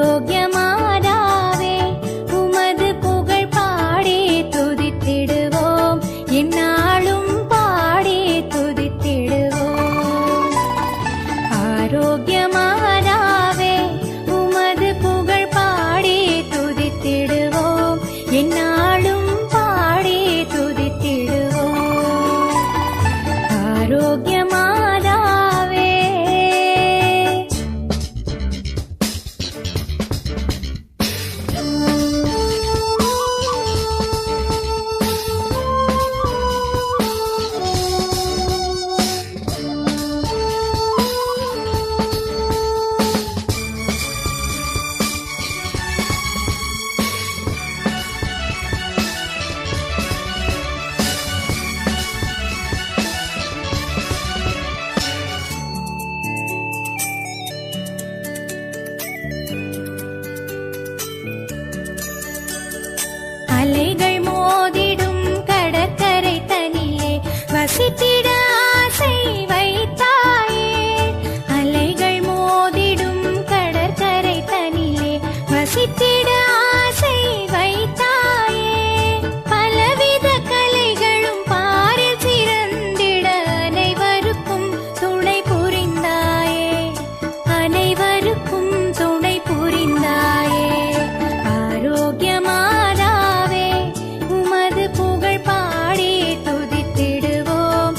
ஆரோக்கியமாதாவே உமது புகழ் பாடி துதித்திடுவோம், எந்நாளும் பாடி துதித்திடுவோம். ஆரோக்கியமாதாவே உமது புகழ் பாடி துதித்திடுவோம், எந்நாளும் பாடி துதித்திடுவோம். ஆரோக்கியமாதாவே அலைகள் மோதிடும் கடற்கரை தனிலே வசித்திட ஆசை வைத்தாயே. அலைகள் மோதிடும் கடற்கரை தனிலே வசித்திட ஆசை வைத்தாயே. பலவித கலைகளும் பாரில் சிறந்திட அனைவருக்கும் துணை புரிந்தாயே, அனைவருக்கும் துணை புரிந்தாயே. ஆரோக்கியமாதாவே உமது புகழ் பாடி துதித்திடுவோம்,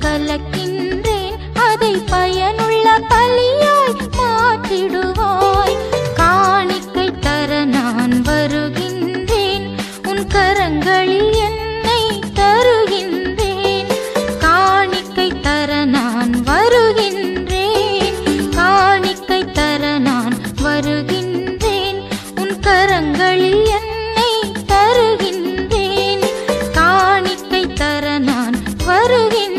கலக்கின்றேன், அதை பயனுள்ள பலியாய் மாற்றிடுவாய். காணிக்கை தர நான் வருகின்றேன், உன் கரங்களில் என்னை தருகின்றேன். காணிக்கை தர நான் வருகின்றேன், காணிக்கை தர நான் வருகின்றேன், உன் கரங்களில் என்னை தருகின்றேன். காணிக்கை தர நான் வருகின்றேன்.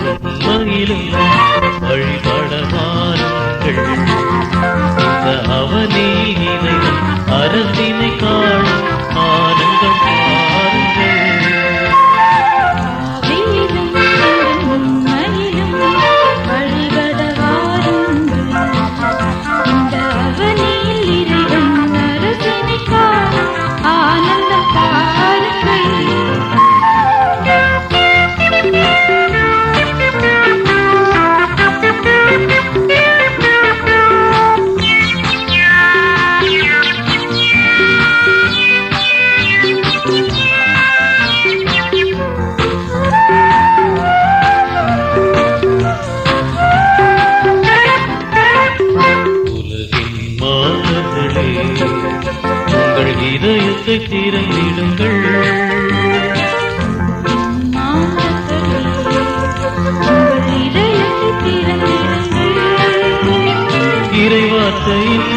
உண்மையிலும் வழிபடவாருங்கள். இந்த அவனில் இறைவன் அரசினை காணும் ஆனந்தம் பாருங்கள். உங்கள் இதயத்தை திறந்திடுங்கள். இறைவார்த்தையின்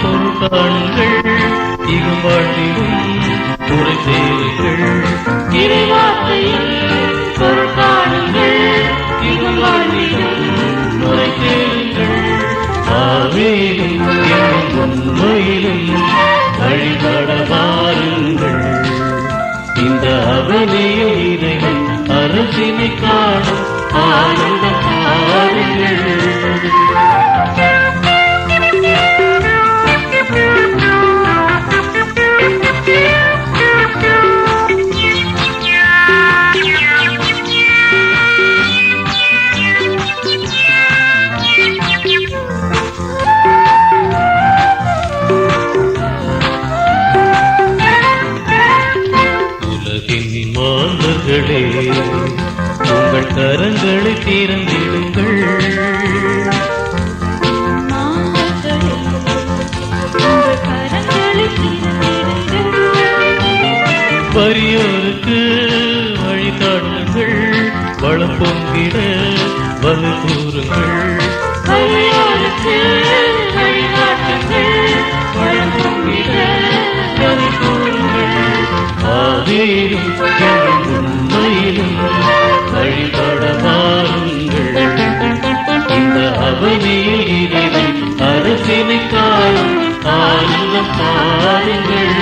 பொருட்காணுங்கள். இகம் வாழ்விலும் குறை தேவைகள். இறைவார்த்தையின் பொருட்காணுங்கள். இகம் வாழ்விலும் குறை தேவைகள். ஆவேலும் உண்மையிலும் வழிபட வாருங்கள். இந்த அவனியில் இறைவன் அரசினை காணும் ஆனந்தம் பாருங்கள். மாந்தர்களே, உங்கள் கரங்களை திறந்திடுங்கள். வறியோருக்கு வழிகாட்டுங்கள். வளம் பொங்கிட வலு கூறுங்கள். வறியோருக்கு வழிகாட்டுங்கள். வளம் பொங்கிட வலு கூறுங்கள். ஆவேலும் உண்மையிலும் வழிபட வாருங்கள். இந்த அவனியில் இறைவன் அரசினை காணும் ஆனந்தம் பாருங்கள்.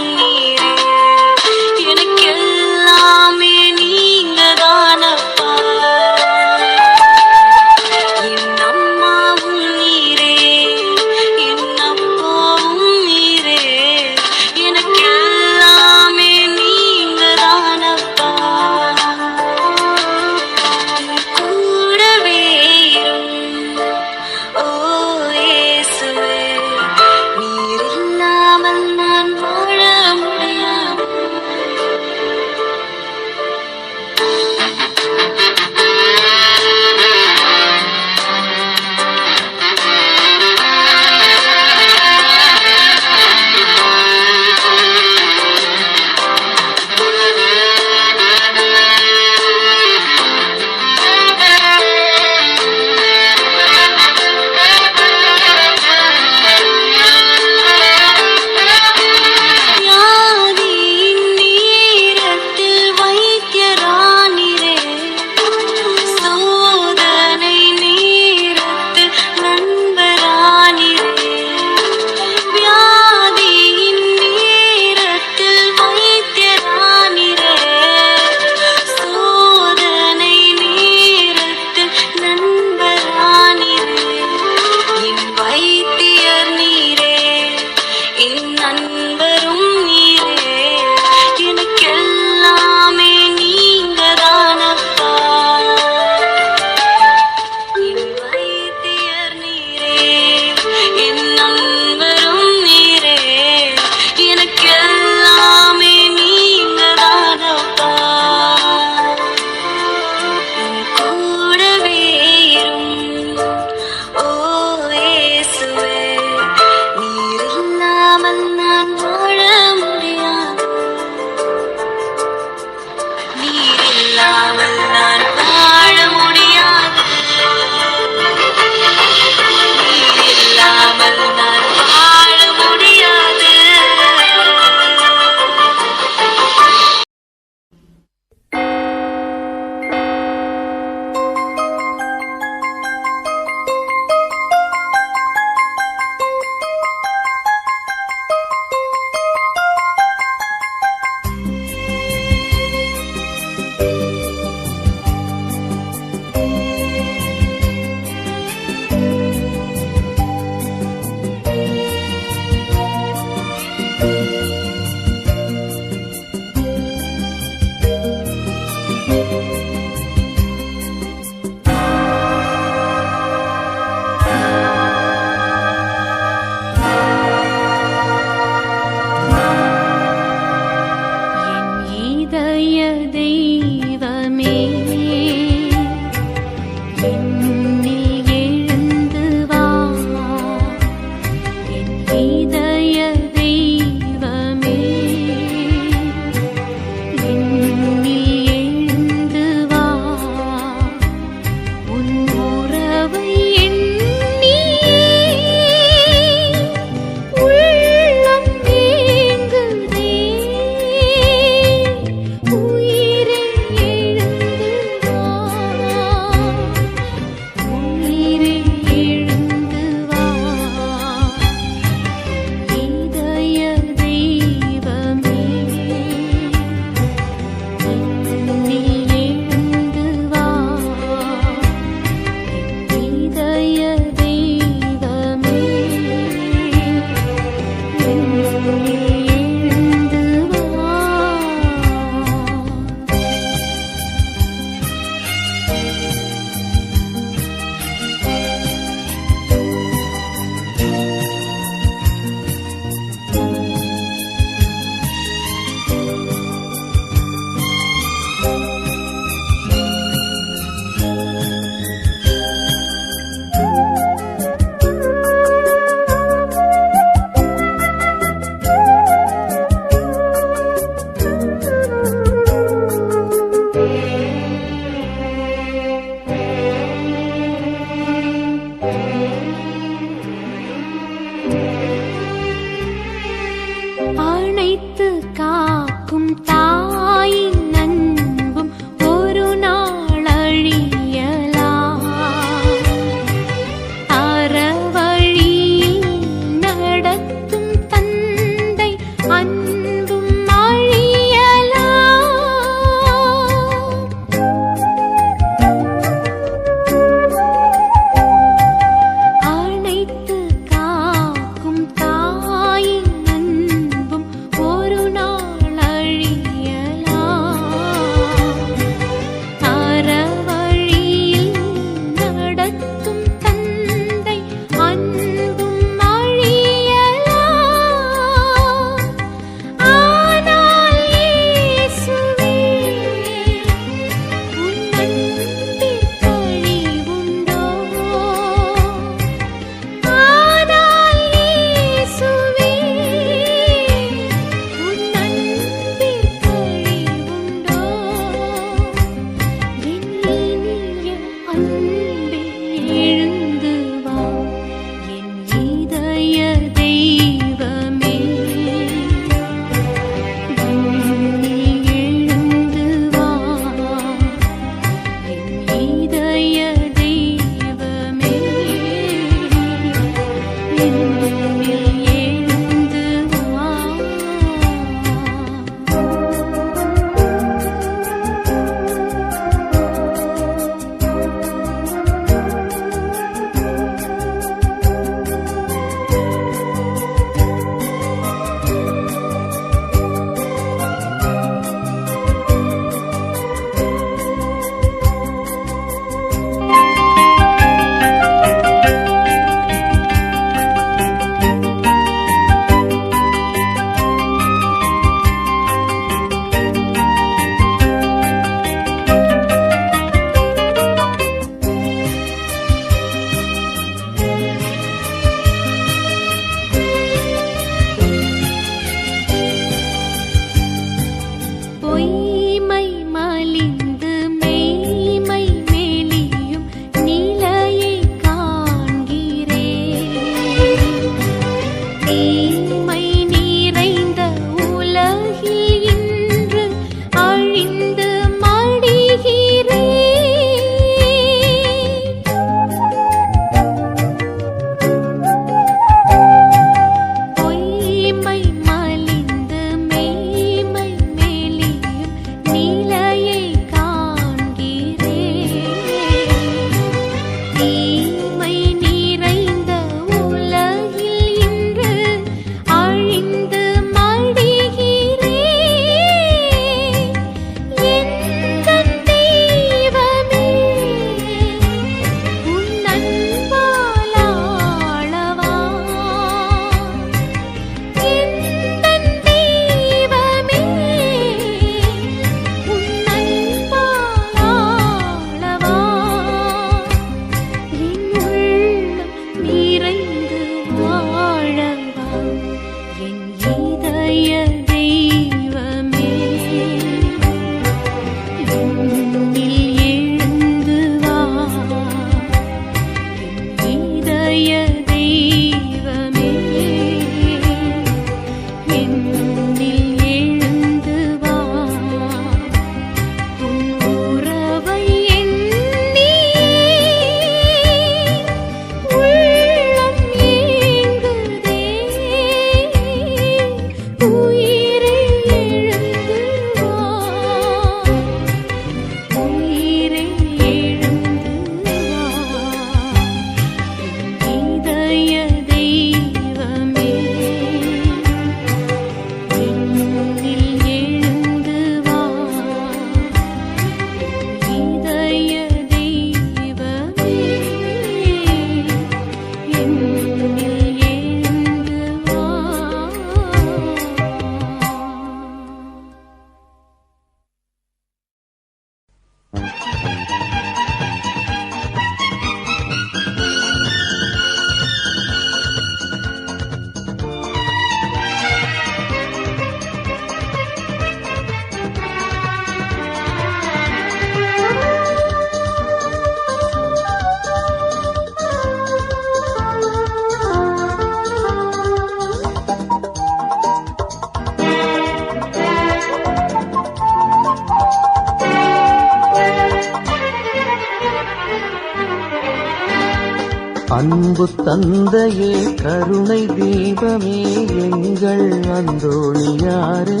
அன்பு தந்தையே கருணை தீபமே எங்கள் அந்தோணியாரே.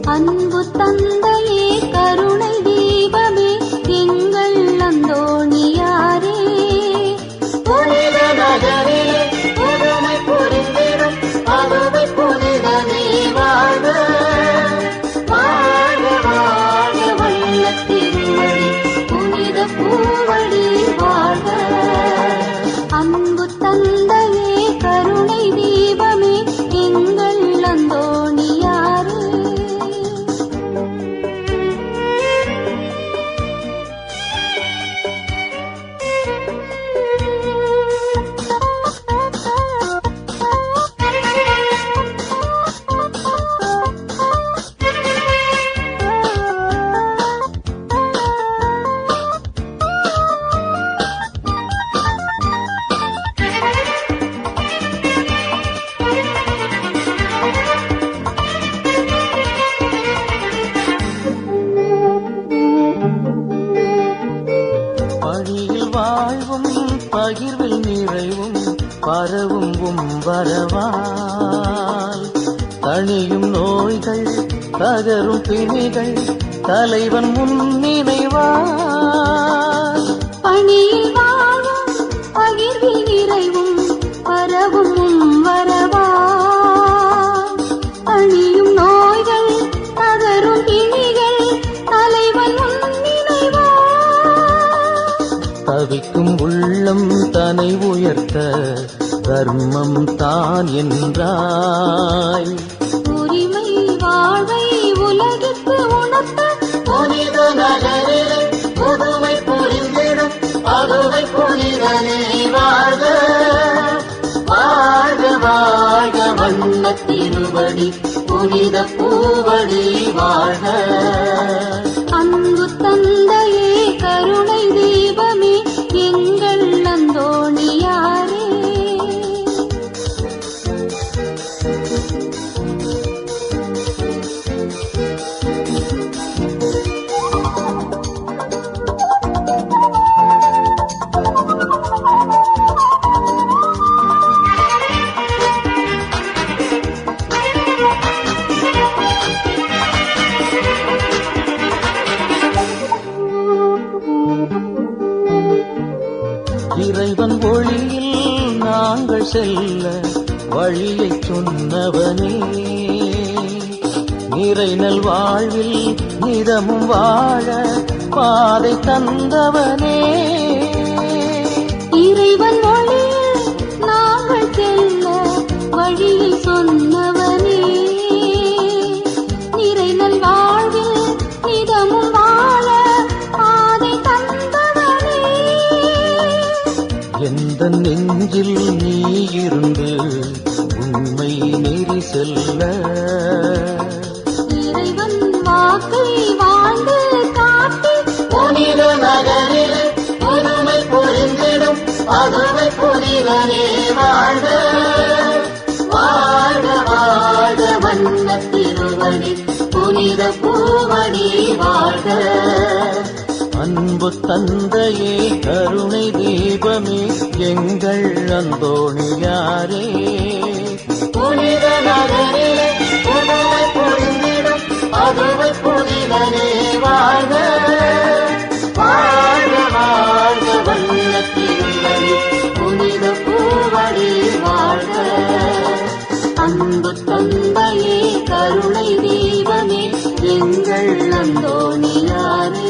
அன்பு தந்தையே கருணை தீபமே எங்கள் அந்தோணியாரே. புனித நகரிலே புதுமை புரிந்திடும் அதுவை புனிதனே வாழ்க. வாழ்க வாழ்க வள்ளத் திருவடி புனித பூவடி வாழ்க. அன்பு தந்தையே கருணை தீபமே எங்கள் அந்தோணியாரே. பழியில் வாழ்வும் பகிர்வில் நிறைவும் பரவும் வரவால் தணியும் நோய்கள் தகரும் பிணிகள் தலைவன் முன்னினைவால். பணியில் வாழும் பகிர்வில் நிறைவும் பரவும் வரவா. அணியும் நோய்கள் தகரும் பிணிகள் தலைவன் நினைவா. தவிக்கும் உள்ளம் தனை உயர்த்த தர்மம் தான் என்றாய். உரிமை வாழ்வை உலகிற்கு உணர்த்த புனித நகரிலே புதுமை புரிந்திடும் அதுவை புனிதனே வாழ்க. வாழ்க வாழ்க வண்ணத் திருவடி புனித பூவடி வாழ்க. அன்பு தந்தையே கருணை தீபமே எங்கள் அந்தோணியாரே. இறைவன் ஒளியில் நாங்கள் செல்ல வழியை சொன்னவனே. நிறைநல் வாழ்வில் நிதமும் வாழ பாதை தந்தவனே. இறைவன் ஒளியில் நாங்கள் செல்ல வழியை சொன்னவனே. நிறைநல் வாழ்வில் நிதமும் வாழ பாதை தந்தவனே. எந்த நெஞ்சில் நீ இருந்து உண்மை நெறி செல்ல இறைவன் வாக்கை வாழ்ந்து காட்டி புனித நகரிலே புதுமை புரிந்திடும் அதுவை புனிதனே வாழ்க. வாழ்க வாழ்க வண்ணத் திருவடி புனித பூவடி வாழ்க. அன்பு தந்தையே கருணை தீபமே எங்கள் அந்தோணியாரே. புனித நகரிலே புதுமை புரிந்திடும் அதுவை புனிதனே வாழ்க. வாழ்க வாழ்க வண்ணத் திருவடி புனித பூவடி வாழ்க. அன்பு தந்தையே கருணை தீபமே எங்கள் அந்தோணியாரே.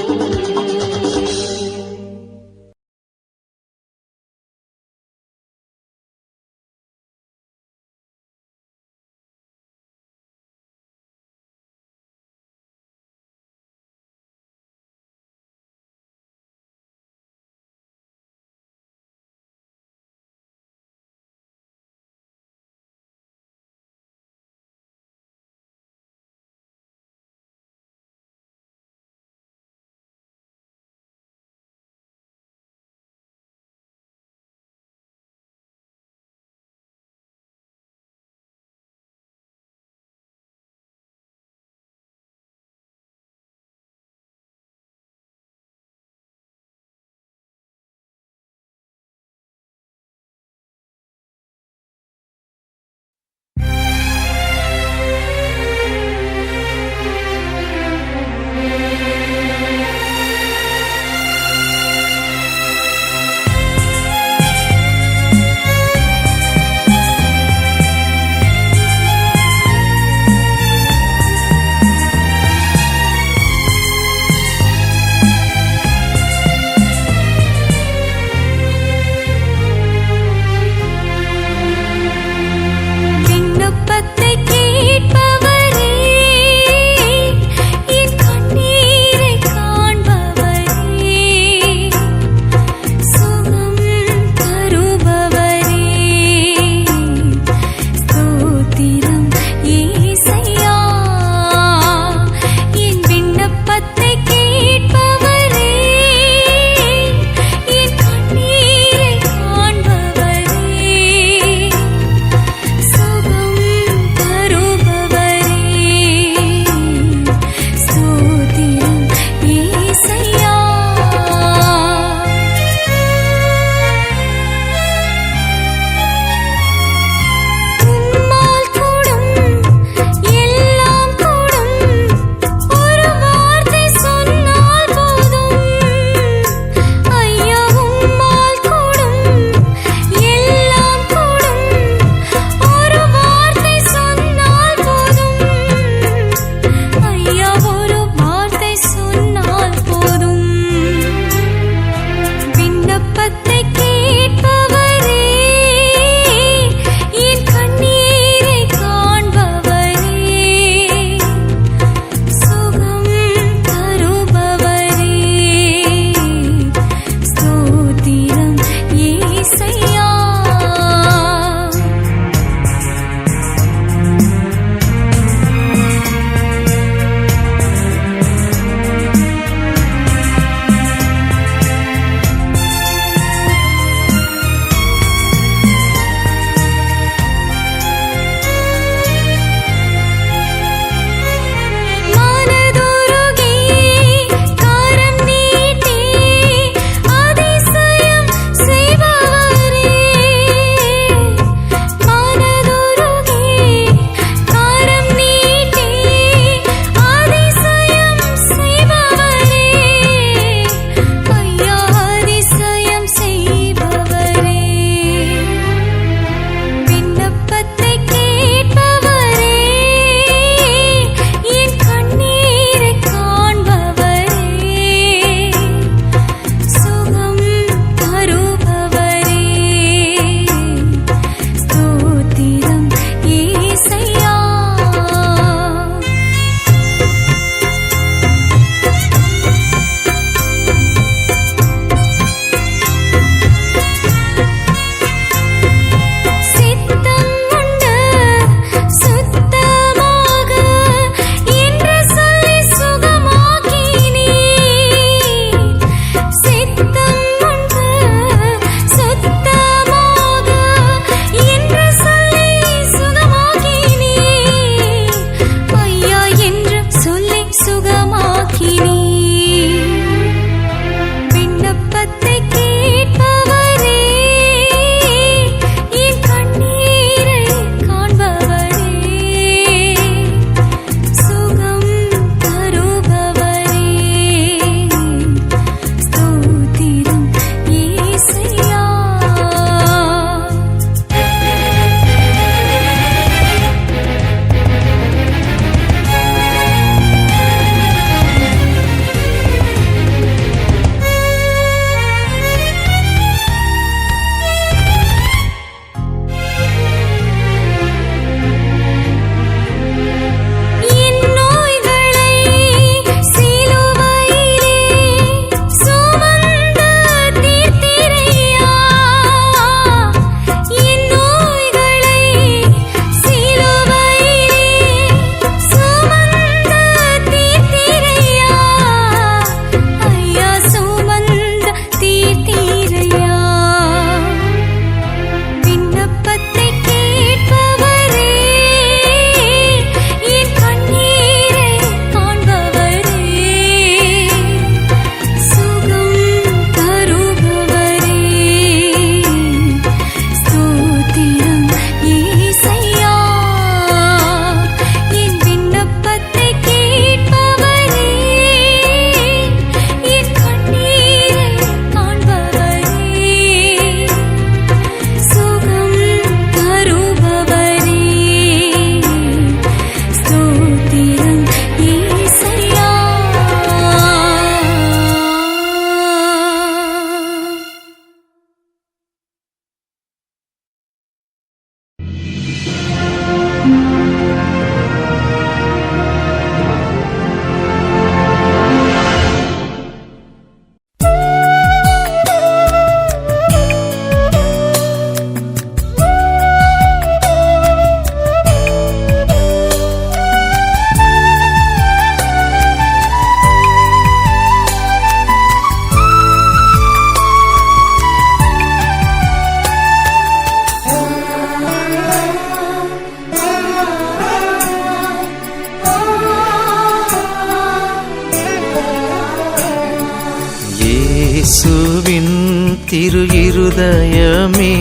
திரு இருதயமே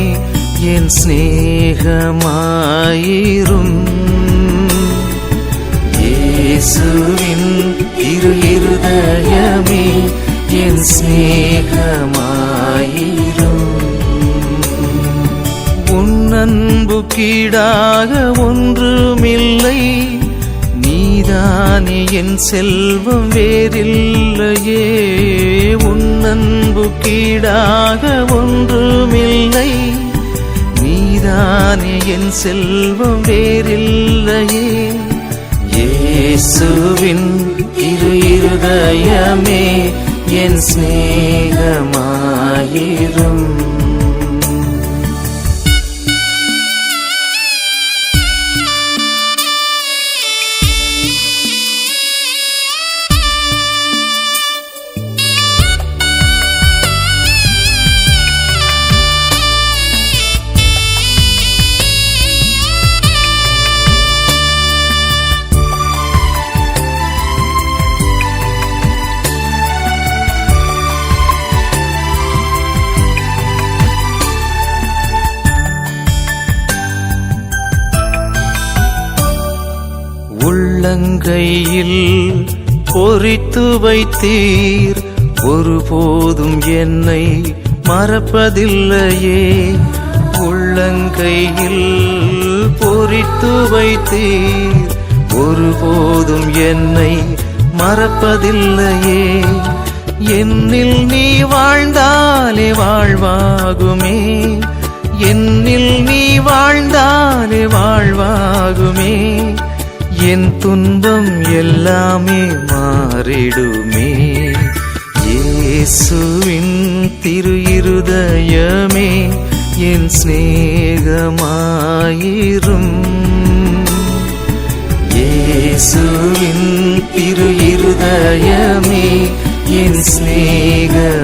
என் சிநேகமாயிரும். இயேசுவின் திரு இருதயமே என் சிநேகமாயிரும். உன் அன்புக்கீடாக ஒன்றுமில்லை, நீதானே என் செல்வம் வேறில்லையே. உன் அன்புக்கீடாக ஒன்றுமில்லை, நீதானே என் செல்வம் வேறில்லையே. இயேசுவின் திரு இருதயமே என் சிநேகமாயிரும். உள்ளங்கையில் பொறித்து வைத்தீர், ஒருபோதும் என்னை மறப்பதில்லையே. உள்ளங்கையில் பொறித்து வைத்தீர், ஒருபோதும் என்னை மறப்பதில்லையே. என்னில் நீ வாழ்ந்தாலே வாழ்வாகுமே, என்னில் நீ வாழ்ந்தாலே வாழ்வாகுமே. என் துன்பம் எல்லாமே மாறிடுமே. இயேசுவின் திரு இருதயமே என் சிநேகமாயிரும். இயேசுவின் திரு இருதயமே என் சிநேகமாயிரும்.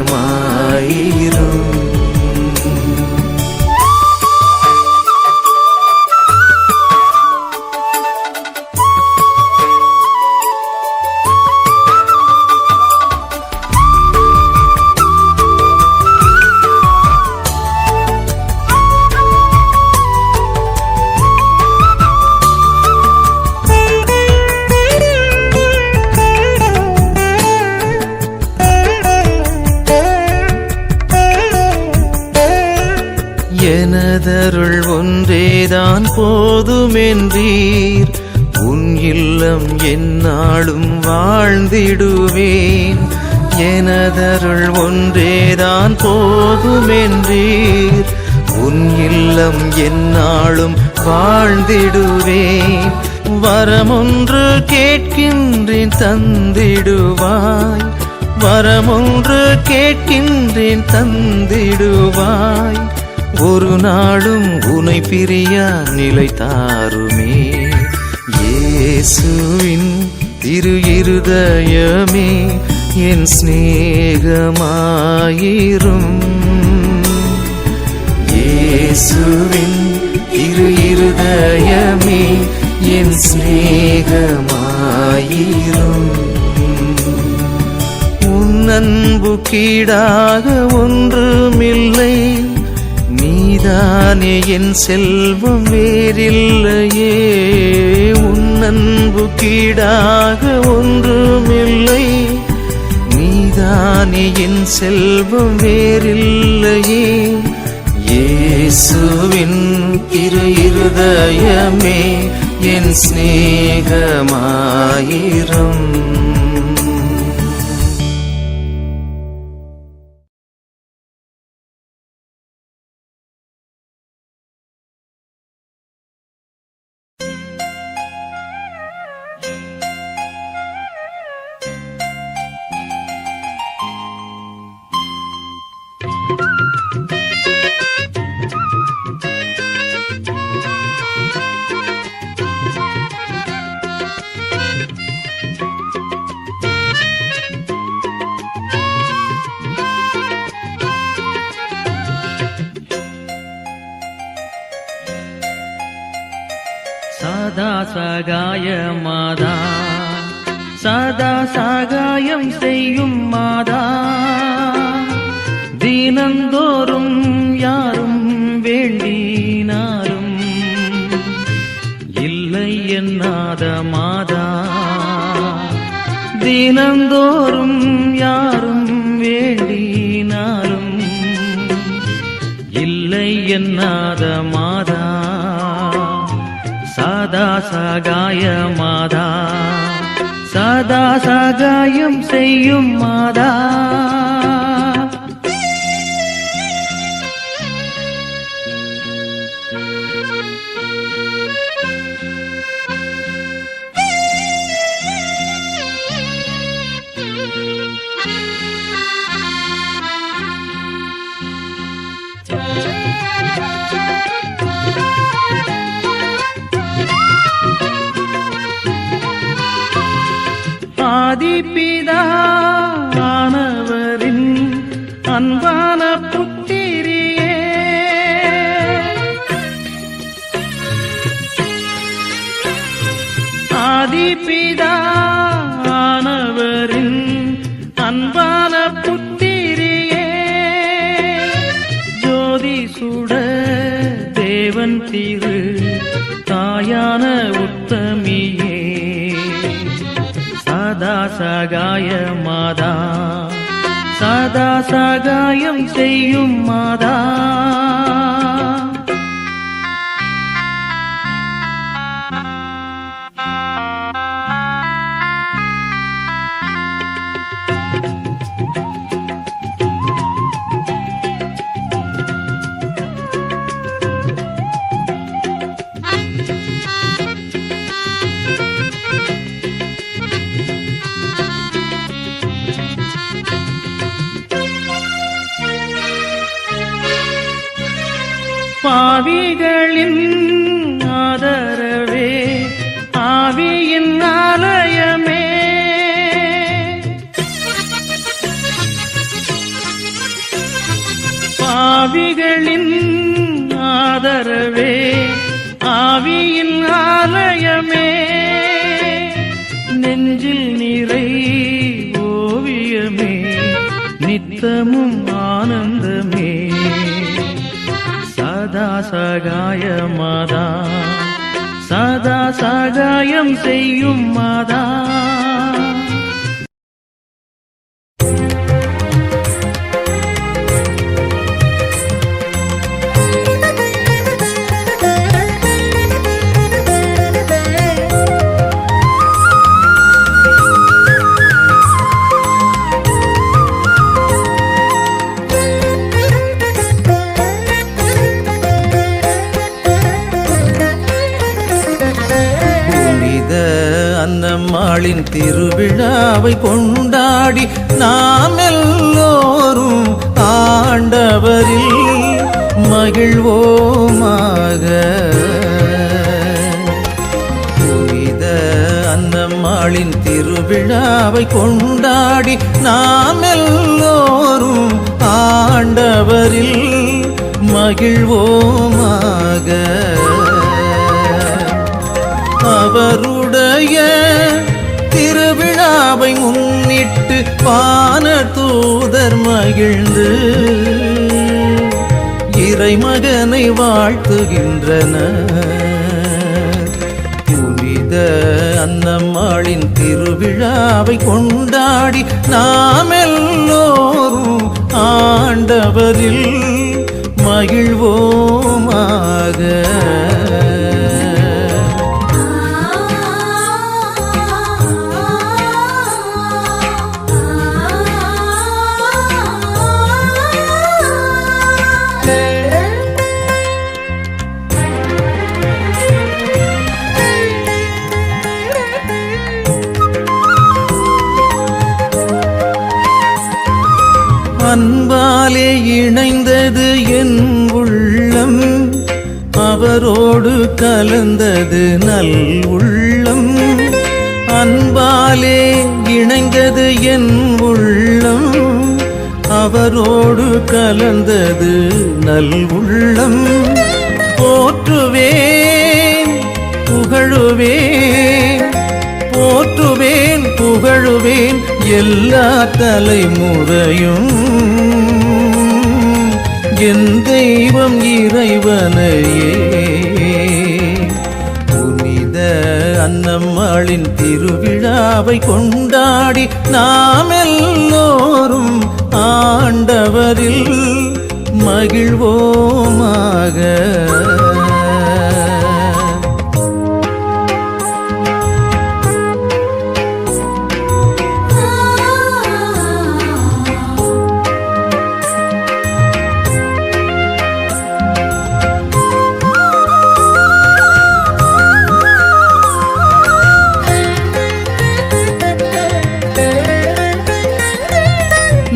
எனதருள் ஒன்றேதான் போதுமென்றீர், உன் இல்லம் எந்நாளும் வாழ்ந்திடுவேன். எனதருள் ஒன்றேதான் போதுமென்றீர், உன் இல்லம் எந்நாளும் வாழ்ந்திடுவேன். வரமொன்று கேட்கின்றேன் தந்திடுவாய், வரமொன்று கேட்கின்றேன் தந்திடுவாய். ஒரு நாளும் உனை பிரியா நிலை தாருமே. இயேசுவின் திரு இருதயமே என் சிநேகமாயிரும். இயேசுவின் திரு இருதயமே என் சிநேகமாயிரும். உன் அன்புக்கீடாக ஒன்றுமில்லை, நீதானே என் செல்வம் வேறில்லையே. உன் அன்புக்கீடாக ஒன்றுமில்லை, நீதானே என் செல்வம் வேறில்லையே. இயேசுவின் திரு இருதயமே என் சிநேகமாயிரும். சதா சகாயம் மாதா, சதா சகாயம் செய்யும் மாதா, தினந்தோறும் யாரும் வேண்டினாலும் இல்லை என்னாத மாதா. தினந்தோறும் யாரும் வேண்டினாலும் இல்லை என்னாத மாதா. சதா சகாய மாதா, சதா சகாயம் செய்யும் மாதா. ஆதிபிதானவரின் அன்பான புத்திரியே, ஆதிபிதானவரின் அன்பான புத்திரியே, ஜோதி சுட தேவன் திரு தாயான உத்தமியே, சதா சகாய மாதா, சதா சகாயம் செய்யும் மாதா. பாவிகளின் ஆதரவே, ஆவியின் ஆலயமே, பாவிகளின் ஆதரவே, ஆவியின் ஆலயமே, நெஞ்சில் நிறை ஓவியமே, நித்தமும் ஆனந்தமே, சதா சகாய மாதா, சதா சகாயம் செய்யும் மாதா. அன்னம்மாளின் திருவிழாவை கொண்டாடி நாம் எல்லோரும் ஆண்டவரில் மகிழ்வோமாக. புனித அன்னம்மாளின் திருவிழாவை கொண்டாடி நாம் எல்லோரும் ஆண்டவரில் மகிழ்வோமாக. அவருடைய திருவிழாவை முன்னிட்டு வானதூதர் மகிழ்ந்து இறைமகனை வாழ்த்துகின்றனர். புனித அன்னம்மாளின் திருவிழாவை கொண்டாடி நாம் எல்லோரும் ஆண்டவரில் மகிழ்வோமாக. அன்பாலே இணைந்தது என் உள்ளம், அவரோடு கலந்தது நல் உள்ளம். அன்பாலே இணைந்தது என் உள்ளம், அவரோடு கலந்தது நல் உள்ளம். போற்றுவேன் புகழுவேன், போற்றுவேன் புகழுவேன் எல்லா தலைமுறையும். என் தெய்வம் இறைவனையே. புனித அன்னம்மாளின் திருவிழாவை கொண்டாடி நாம் எல்லோரும் ஆண்டவரில் மகிழ்வோமாக.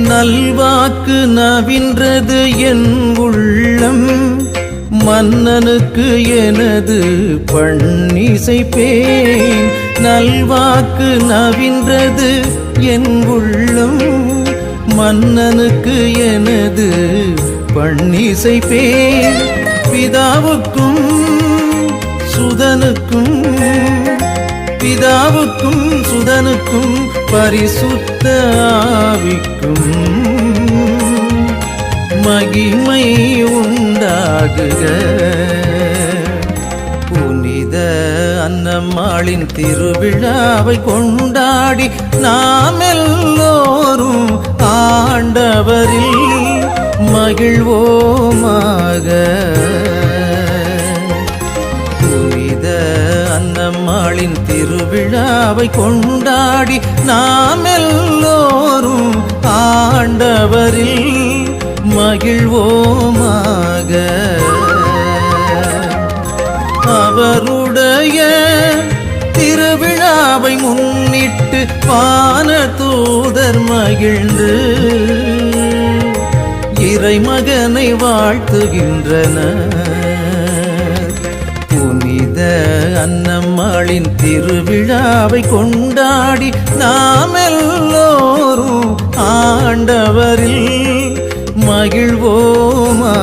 நல்வாக்கு நவின்றது என் உள்ளம், மன்னனுக்கு எனது பண்ணிசைப்பேன். நல்வாக்கு நவின்றது என் உள்ளம், மன்னனுக்கு எனது பண்ணிசைப்பேன். பிதாவுக்கும் சுதனுக்கும், பிதாவுக்கும் சுதனுக்கும் பரிசுத்த ஆவிக்கும் மகிமை உண்டாகுக. புனித அன்னம்மாளின் திருவிழாவை கொண்டாடி நாம் எல்லோரும் ஆண்டவரில் மகிழ்வோமாக. புனித அன்னம்மாளின் திருவிழாவை கொண்டாடி நாம் எல்லோரும் ஆண்டவரில் மகிழ்வோமாக. அவருடைய திருவிழாவை முன்னிட்டு வான தூதர் மகிழ்ந்து இறைமகனை வாழ்த்துகின்றனர். புனித அன்னம்மாளின் திருவிழாவை கொண்டாடி நாம் எல்லோரும் ஆண்டவரில் மகிழ்வோமாக.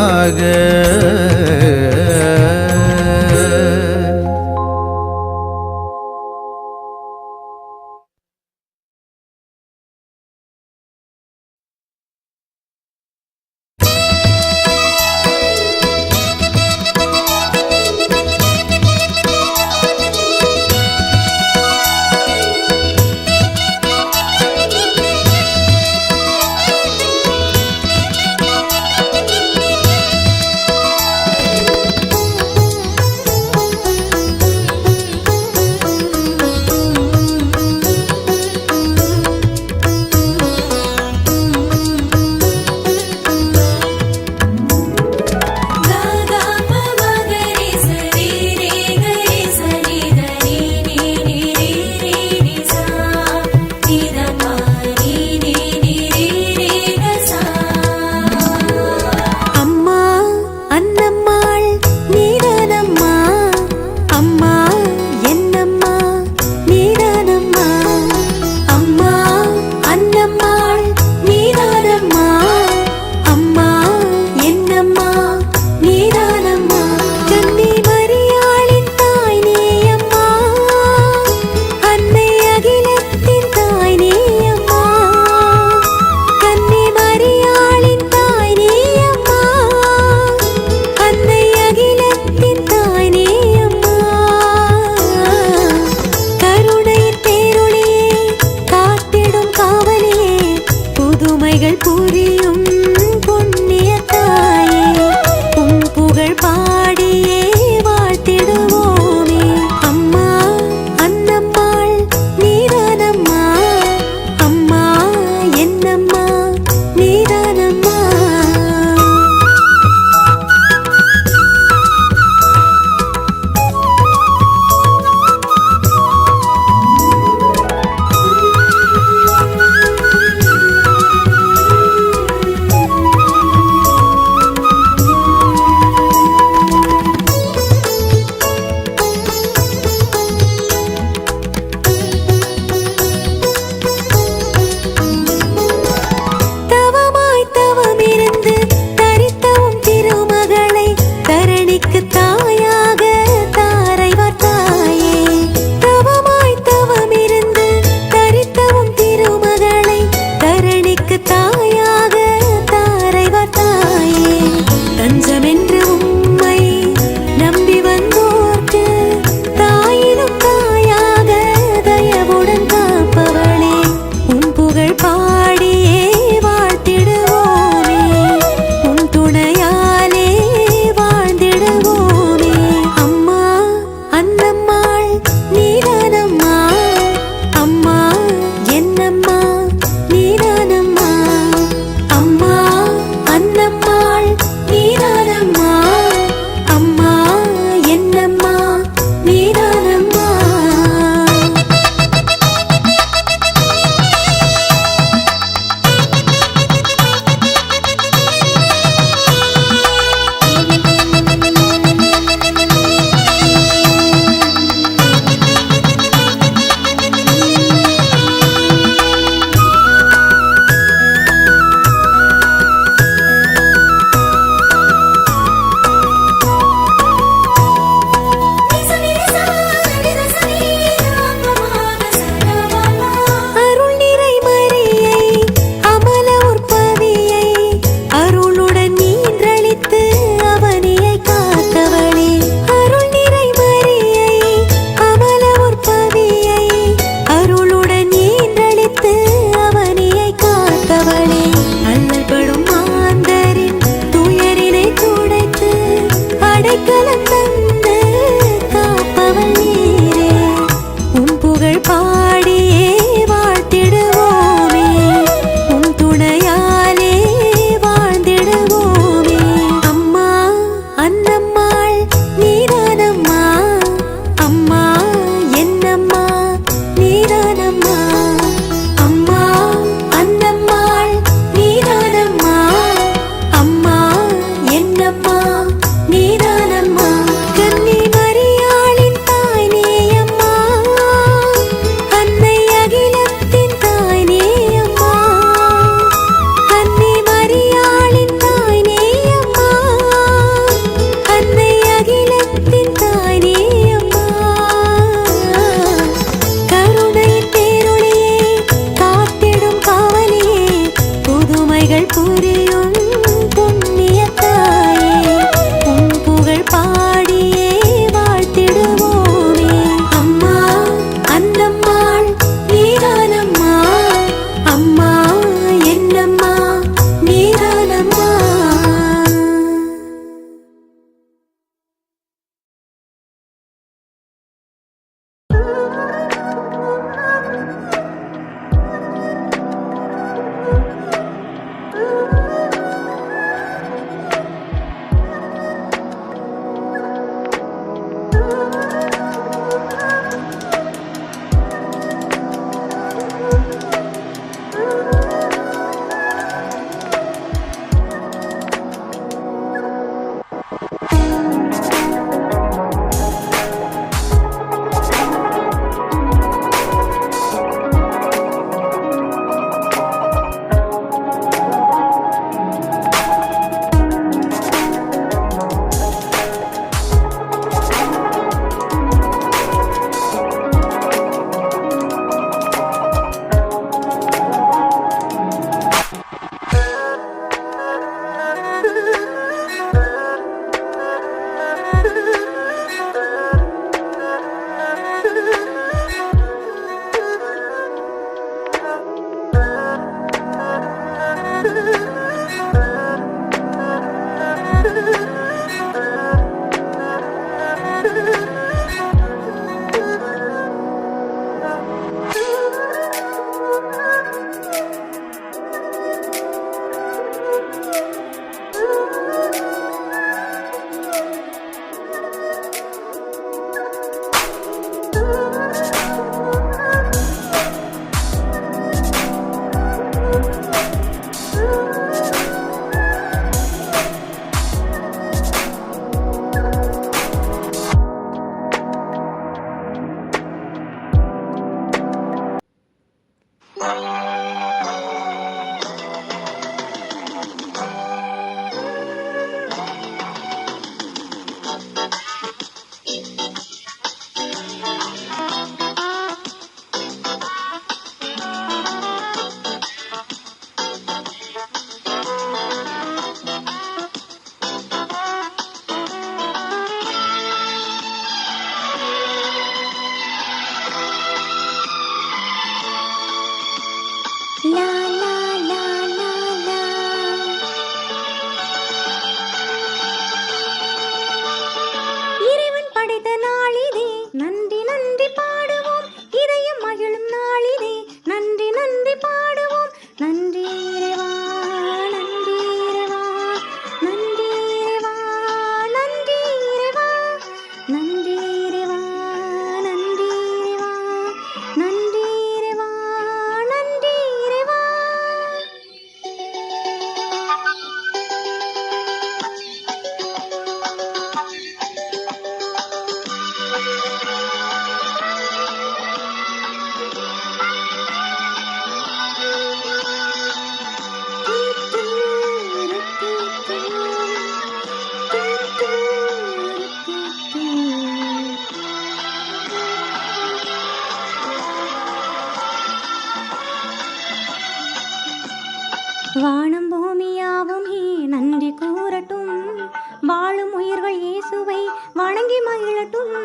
உயிர்கள் இயேசுவை வணங்கி மகிழட்டும்.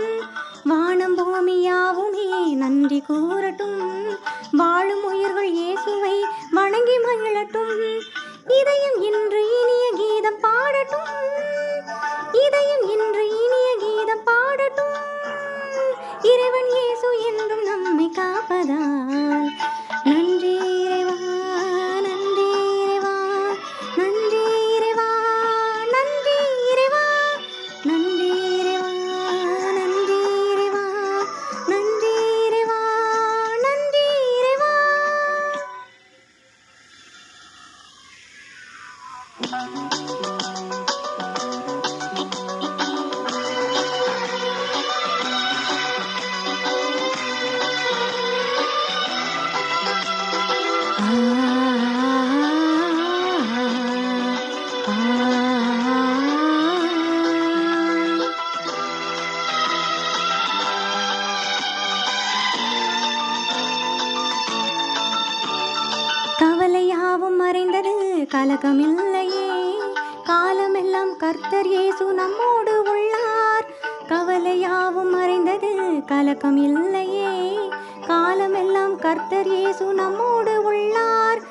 வானம் பூமியாவுமே நன்றி கூறட்டும். வாழும் உயிர்கள் இயேசுவை வணங்கி மகிழட்டும். இதயம் இன்று இனிய கீதம் பாடட்டும். இதயம் இன்று இனிய கீதம் பாடட்டும். இறைவன் இயேசு என்றும் நம்மை காப்பதால் நன்றி இறைவா, நன்றி இறைவா, நன்றி இறைவா, நன்றி இறைவா, நன்றி இறைவா, நன்றி இறைவா, நன்றி இறைவா, நன்றி இறைவா. கவலையாவும் மறைந்தது கலகமில்லையே. காலமெல்லாம் கர்த்தர் இயேசு நம்மோடு உள்ளார். கவலையாவும் மறைந்தது கலகமில்லையே. காலமெல்லாம் கர்த்தர் இயேசு நம்மோடு உள்ளார்.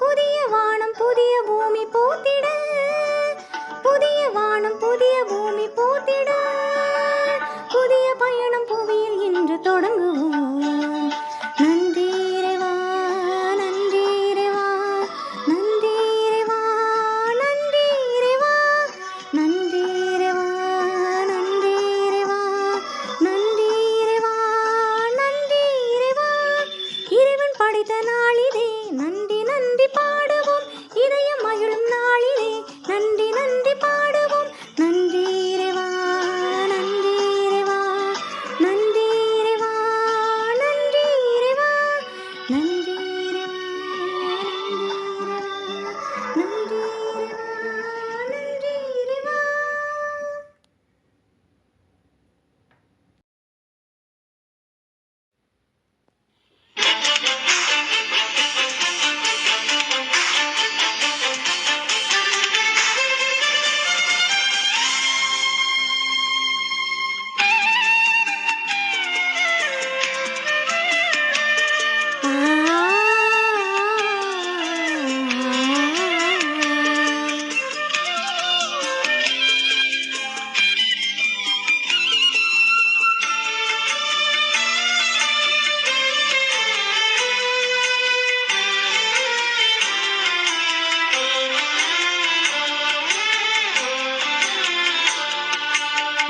புதிய வானம் புதிய பூமி போத்திட, புதிய வானம் புதிய பூமி போத்திட, புதிய பயணம் புவியில் இன்று தொடங்குவோம். நன்றி இறைவா, நன்றி இறைவா, நன்றி இறைவா, நன்றி இறைவா, நன்றி இறைவா, நன்றி இறைவா, நன்றி இறைவா, நன்றி இறைவா. இறைவன் படைத்த நாளிலே நன்றி நன்றி பாடுவோம். இதயம் மகிழும் நாளிலே நன்றி நன்றி பாடுவோம். நன்றி இறைவா, நன்றி இறைவா, நன்றி இறைவா, நன்றி இறைவா, நன்றி இறைவா, நன்றி இறைவா, நன்றி இறைவா.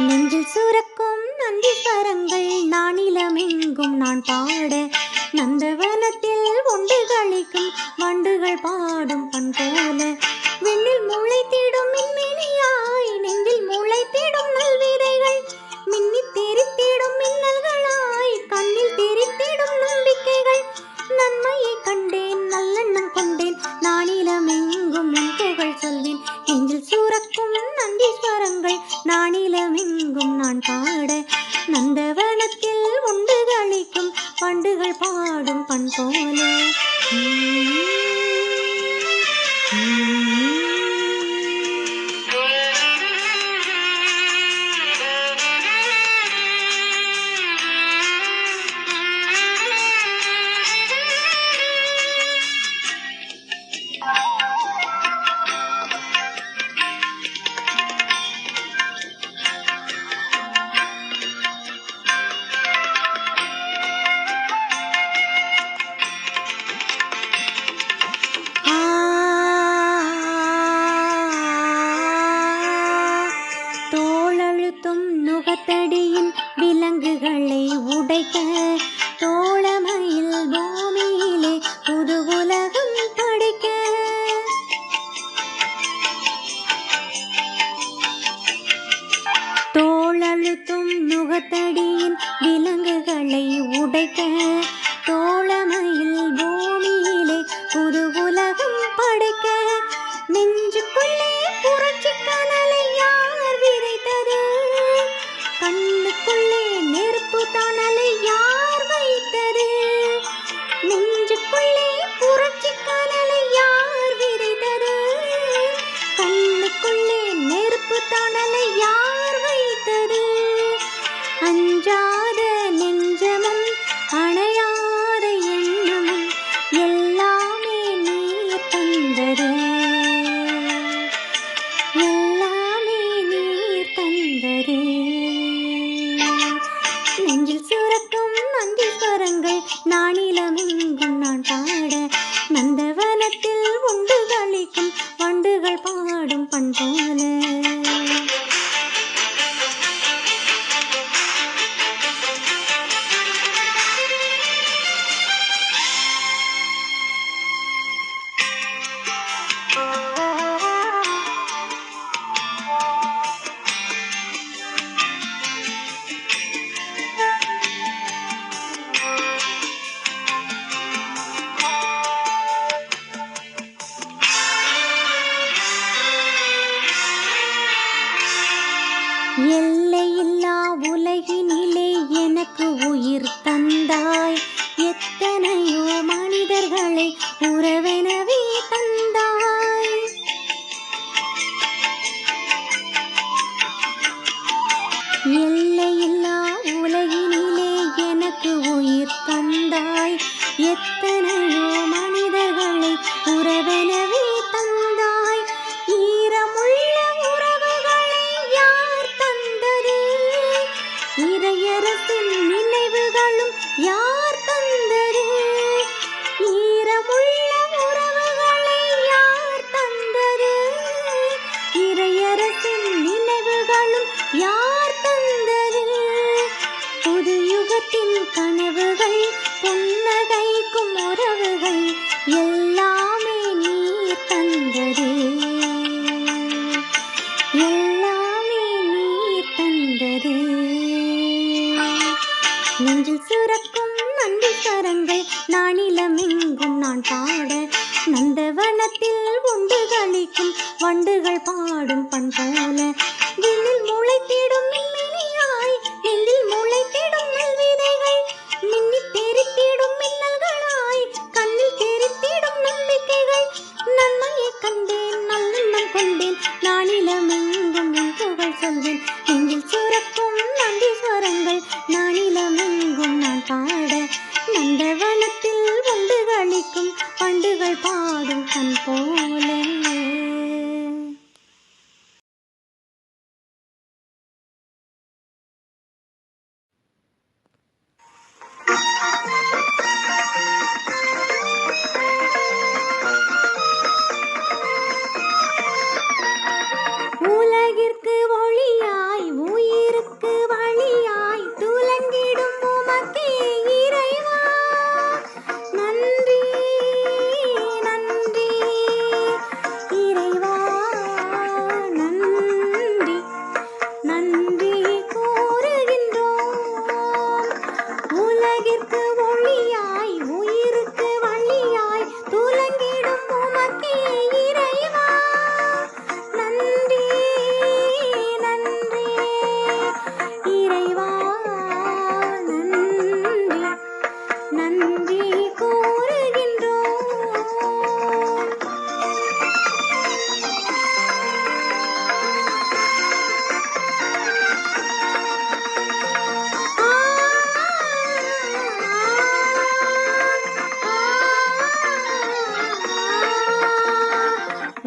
நெஞ்சில் சுரக்கும் நந்தீஸ்வரங்கள் நானிலமெங்கும் நான் பாட, நந்தவனத்தில் ஒன்று களிக்கும் வண்டுகள் பாடும் பண் போல, விண்ணில் முளைத்திடும் மின்மினியாய் நெஞ்சில் முளைத்திடும் நல்விதைகள், மின்னித் தெரித்திடும் மின்னல்களாய் கண்ணில் தெரித்திடும் நம்பிக்கைகள். நன்மையை கண்டேன் நல்லெண்ணம் கொண்டேன் நானிலமெங்கும் உன் புகழ் சொல்வேன். நெஞ்சில் சுரக்கும் நந்தீஸ்வரங்கள் நானிலமெங்கும் நான் பாட, நந்தவனத்தில் ஒன்று களிக்கும் வண்டுகள் பாடும் பண் போல. தோளழுத்தும் நுகத்தடியின் விலங்குகளை உடைக்க, தோளமையில் பூமியிலே புது உலகம் படைக்க, தோளழுத்தும் நுகத்தடியின் விலங்குகளை உடைக்க, தோளமையில் பூமியிலே புது உலகம் படைக்க, நெஞ்சுக்குள்ளே புரட்சி கனலை யார் விதைத்தது, கண்ணுக்குள்ளே நெருப்பு தணலை யார் வைத்தது, நெஞ்சுக்குள்ளே புரட்சி கனலை யார் விதைத்தது, கண்ணுக்குள்ளே நெருப்பு தணலை யார் எல்லையில்லா உலகினிலே எனக்கு உயிர் தந்தாய், எத்தனையோ மனிதர்களை உறவெனவே தந்தாய். எல்லையில்லா உலகினிலே எனக்கு உயிர் தந்தாய், எத்தனையோ மனிதர்களை உறவெனவே தந்தாய். ஈரமுள்ள உறவுகளை யார் தந்தது? இறையரசின் நினைவுகளும் யார் தந்தது? ஈரமுள்ள உறவுகளை யார் தந்தது? இறையரசின் நினைவுகளும் யார் தந்தது? புது யுகத்தின் கனவுகள், புன்னகைக்கும் உறவுகள் எல்லாமே நீர் தந்தது, எல்லாமே நீர் தந்தது. நெஞ்சில் சுரக்கும் நந்தீஸ்வரங்கள் நானிலமெங்கும் நான் பாட, நந்தவனத்தில் உண்டு களிக்கும் வண்டுகள் பாடும் பண் போல, விண்ணில் முளைத்திடும் மின்மினியாய், நெஞ்சில் முளைத்திடும் நல்விதைகள், மின்னித் தெரித்திடும் மின்னல்களாய், கண்ணில் தெரித்திடும் நம்பிக்கைகள். நன்மையை கண்டேன், நல்லெண்ணம் கொண்டேன், நானிலமெங்கும் உன் புகழ் சொல்வேன். நெஞ்சில் சுரக்கும் நந்தீஸ்வரங்கள் நானிலமெங்கும் நான் பாட, நந்தவனத்தில் உண்டு களிக்கும் வண்டுகள் பாடும் கண் போல. உலகிற்கு ஒளியாய், உயிருக்கு வழியாய், துலங்கிடும் உமக்கே இறைவா நன்றி, நன்றி இறைவா நன்றி, நன்றி கூறுகின்றோம். உலகிற்கு ஒளியாய், உயிருக்கு வழியாய், துலங்கிடும் உமக்கே இறைவா நன்றி, நன்றி இறைவா நன்றி, நன்றி கூறுகின்றோம்.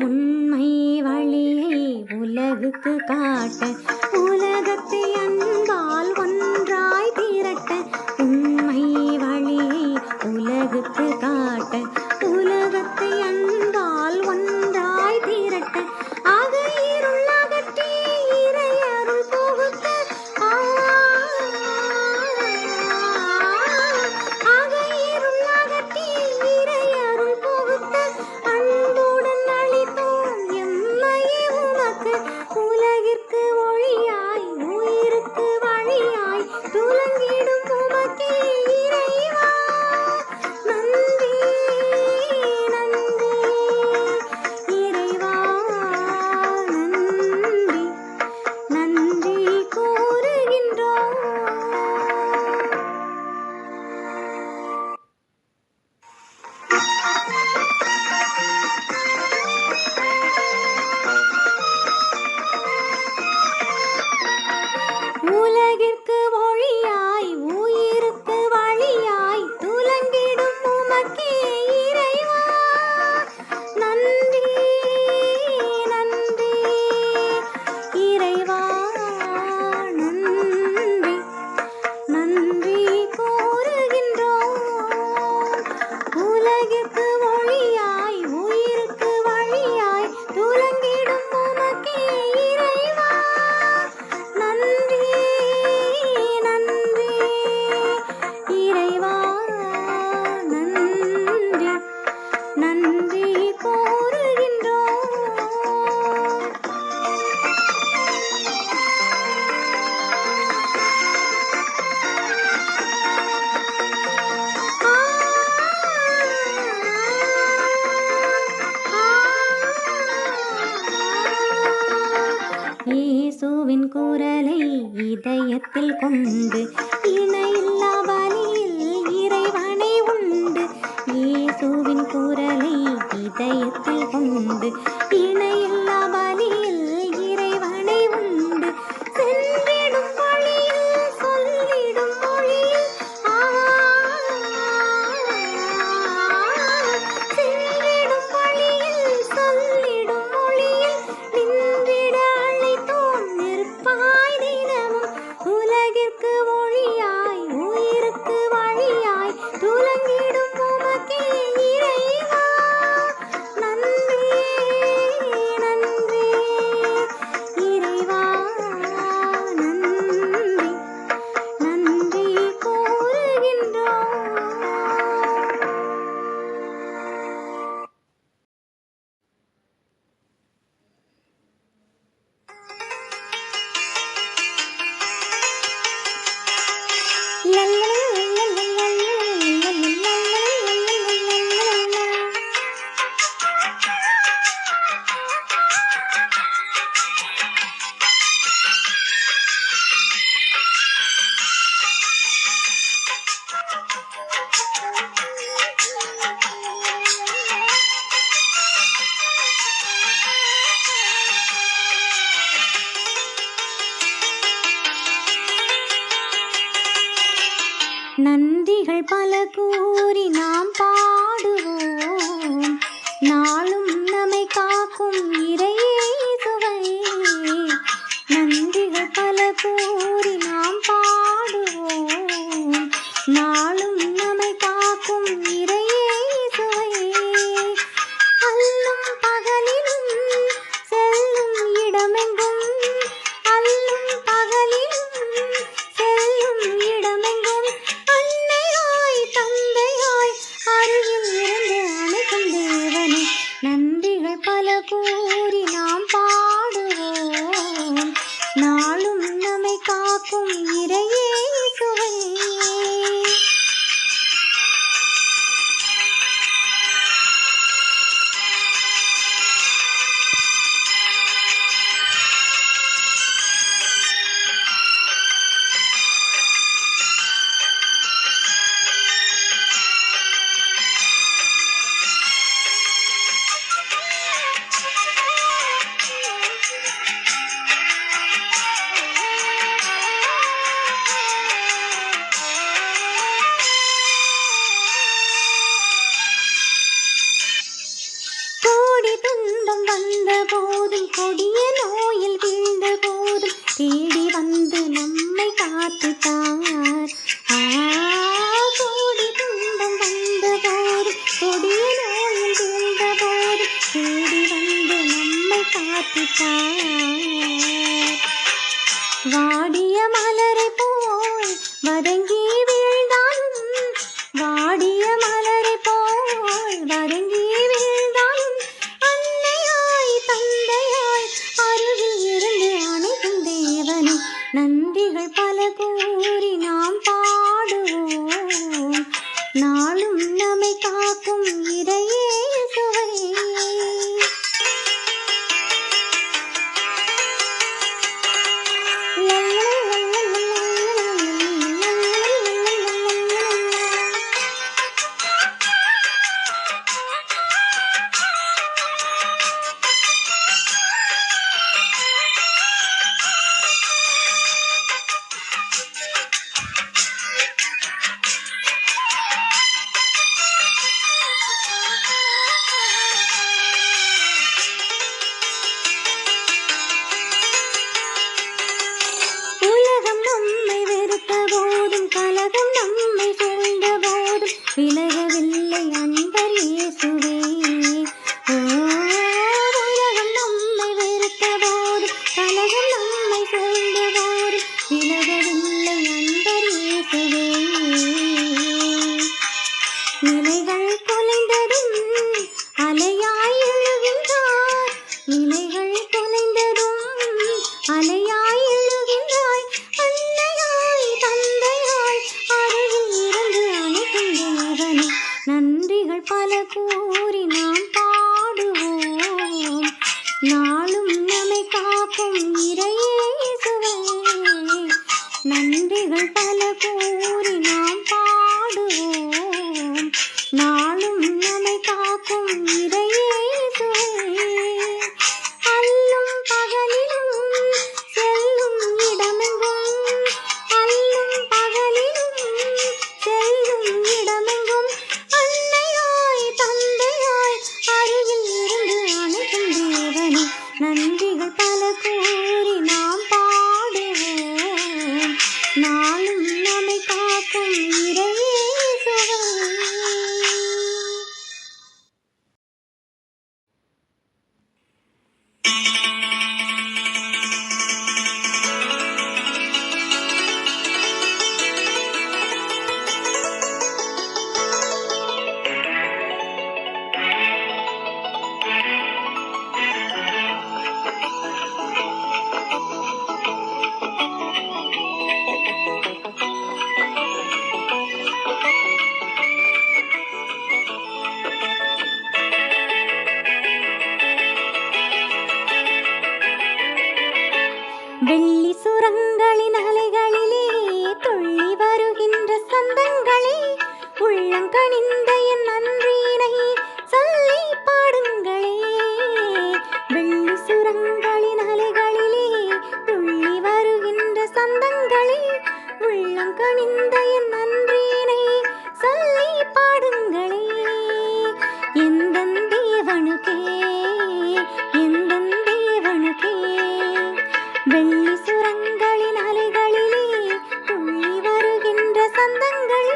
உண்மை வழியை உலகுக்கு காட்ட, உலகத்தை அன்பால் ஒன்றாய் திரட்ட. உண்மை வழியை உலகுக்கு காட்ட, உலகத்தை அன்பால் ஒன்றாய் திரட்ட. ஆக இருள் அகற்றி இறை அருள் புகுத்த, ஆக இருள் அகற்றி இறை அருள் புகுத்த, அன்புடன் அளித்தோம் எம்மையே உமக்கு. உலகிற்கு ஒளியாய், உயிருக்கு வழியாய், துலங்கிடும் உமக்கே இறைவா நன்றி, நன்றி இறைவா நன்றி, நன்றி கூறுகின்றோம். உலகிற்கு ஒளியாய், உயிருக்கு வழியாய், துலங்கிடும் உமக்கே இறைவா நன்றி, நன்றி இறைவா நன்றி, நன்றி கூறுகின்றோம். உலகிற்கு ஒளியாய், உயிருக்கு வழியாய், துலங்கிடும் உமக்கே இறைவா நன்றி, குரலை இதயத்தில் கொண்டு இணையில்லா பலியில் இறைவனை உண்டு. இயேசுவின் குரலை இதயத்தில் கொண்டு இணையில்லா பலியில் இறைவனை உண்டு. சென்றிடும் வழியில் சொல்லிடும் மொழியில் சென்றிடும் வழியில் சொல்லிடும் மொழியில் நின்றிட அழைத்தோம் நிற்பாய் தினமும். உலகிற்கு ஒளியாய் உயிருக்கு வழியாய் துலங்கிடும் உமக்கே இறைவா நன்றி நன்றி. இறைவா நன்றி நன்றி கூறுகின்றோம். நன்றிகள் பல கூறி நாம் பாடுவோம். நாளும் நம்மை காக்கும் இறையேசுவை. நன்றிகள் பல கூறி நாம் பாடுவோம். நாளும் நம்மை காக்கும் இறையேசுவை. அல்லும் பகலிலும் செல்லும் இடமெங்கும் அல்லும் பகலிலும் செல்லும் இடமெங்கும் அன்னையாய் தந்தையாய் அருகில் இருந்து அணைக்கும் தேவனே. நன்றிகள் பல கூறி நாம் பாடுவோம். நாளும் நம்மை காக்கும் இறையேசுவை. கோடி துன்பம் வந்த போதும் கொடிய நோயில் வீழ்ந்த போதும் தேடி வந்து நம்மை காத்துத்தார். கோடி துன்பம் வந்த போதும் கொடிய நோயில் வீழ்ந்த போதும் தேடி வந்து நம்மை காத்துத்தார். வாடிய மலரை போல் வதங்கி வீழ்ந்தாலும் வாடிய மலரை போல் வதங்கி வீழ்ந்தாலும் அன்னையாய் தந்தையாய் அருகில் இருந்து அணைக்கும் தேவனே. நன்றிகள் பல கூறி நாம் பாடுவோம். நாளும் நம்மை காக்கும் இறையேசுவை. நன்றிகள் பல கூறி நாம் பாடுவோம். நாளும் நம்மை காக்கும் இறையேசுவே, அல்லும் பகலிலும் செல்லும் இடமெங்கும், அல்லும் பகலிலும் செல்லும் இடமெங்கும் அன்னையாய் தந்தையாய் அருகில் இருந்து அணைக்கும் தேவனே, நன்றிகள் பல கூறி நாம் பாடுவோம். நாளும் நம்மை காக்கும் இறையேசுவே. வெள்ளி சுரங்களின் அலைகளிலே துள்ளி வருகின்ற சந்தங்களே, உள்ளங்கனிந்த என் நன்றியினை சொல்லி பாடுங்களே. வெள்ளி சுரங்களின் அலைகளிலே துள்ளி வருகின்ற சந்தங்களே, உள்ளங்கனிந்த என் நன்றியினை சொல்லி பாடுங்களே. எந்தன் தேவனுக்கே, எந்தன் தேவனுக்கே, வெள்ளி சுரங்களின் அலைகளிலே துள்ளி வருகின்ற சந்தங்களே.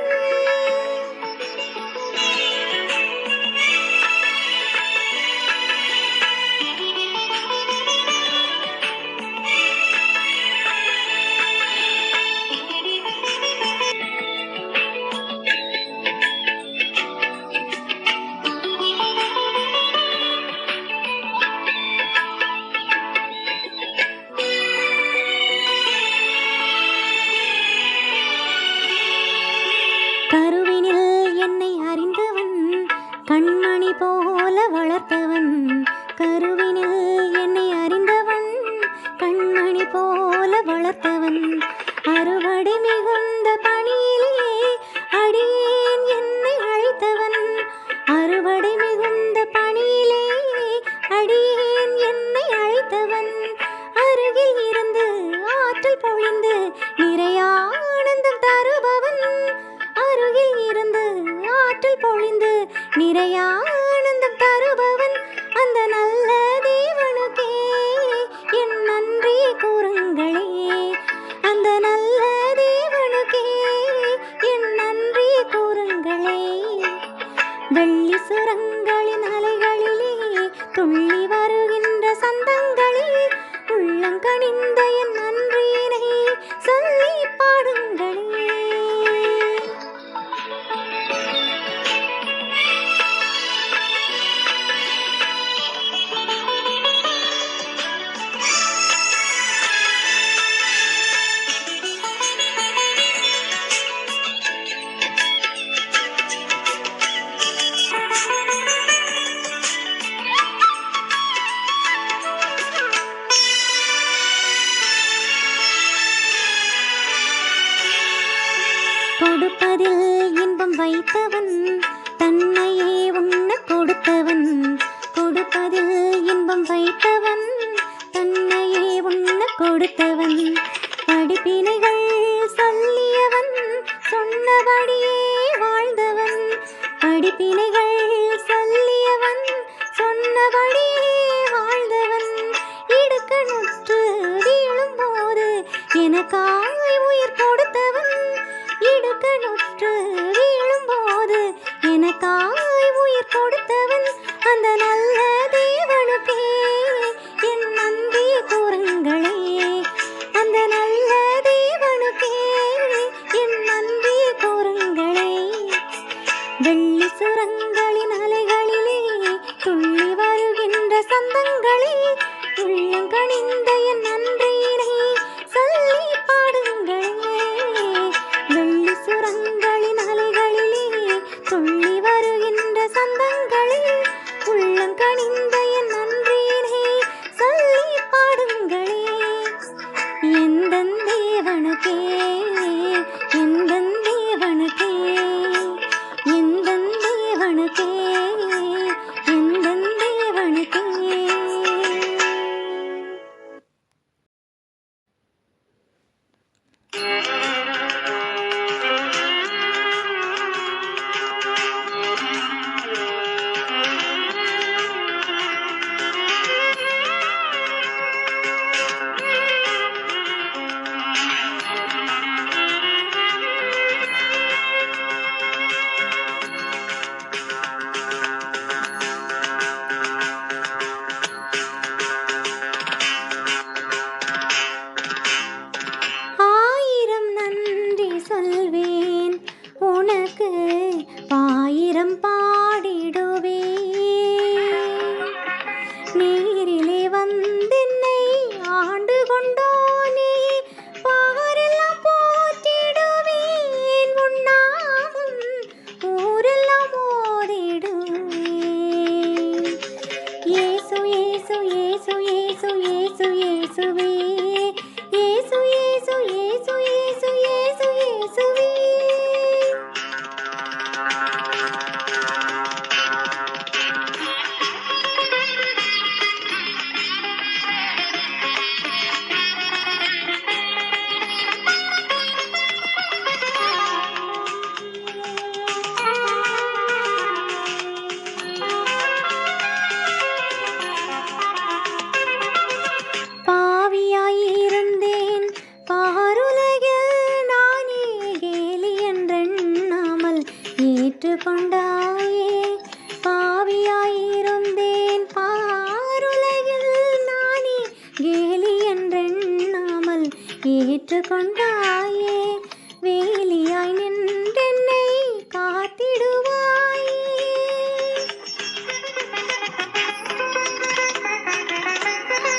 கருவினில் என்னை அறிந்தவன், கண்மணி போல வளர்த்தவன். கருவினில் என்னை அறிந்தவன், கண்மணி போல வளர்த்தவன். அறுவடை மிகுந்த பணியிலே அடியேன் என்னை அழைத்தவன். அறுவடை மிகுந்த பணியிலே அடியேன் என்னை அழைத்தவன். அருகில் இருந்து ஆற்றல் பொழிந்து நிறைய ஆனந்தம் தருபவன். அருகில் இருந்து ஆற்றல் பொழிந்து நிறைய ஆனந்தம் தருபவன். அந்த நல்ல தேவனுக்கே என் நன்றி கூறுங்களே. அந்த நல்ல தேவனுக்கே என் நன்றி கூறுங்களே. வெள்ளி சுரங்களின் அலைகளிலே துள்ளி வருகின்ற சந்தங்களே, உள்ளங்கனிந்த என் நன்றியினை சொல்லி பாடுங்களே. கொடுப்பதில் இன்பம் வைத்தவன், தன்னையே உண்ண கொடுத்தவன். கொடுப்பதில் இன்பம் வைத்தவன், தன்னையே உண்ண கொடுத்தவன். படிப்பினைகள் சொல்லியவன், சொன்னபடியே வாழ்ந்தவன். படிப்பினைகள் சொல்லியவன், சொன்னபடியே வாழ்ந்தவன். இடுக்கணுற்று வீழும் போது எனக்காய் உயிர் கொடுத்தவன். இடுக்கணுற்று வீழும் போது எனக்காய் உயிர் கொடுத்தவன். அந்த நல்ல தேவனுக்கே என் நன்றி கூறுங்களே. அந்த நல்ல தேவனுக்கே என் நன்றி கூறுங்களே. வெள்ளி சுரங்களின் அலைகளிலே துள்ளி வருகின்ற சந்தங்களே, உள்ளங்கனிந்த என் நன்றியினை சொல்லி பாடுங்களே. வெள்ளி சுரங்களின் அலைகளிலே துள்ளி வருகின்ற சந்தங்களே, உள்ளங்கனிந்த கொண்டாயே வேலியாய் நின்றென்னை காத்திடுவாயே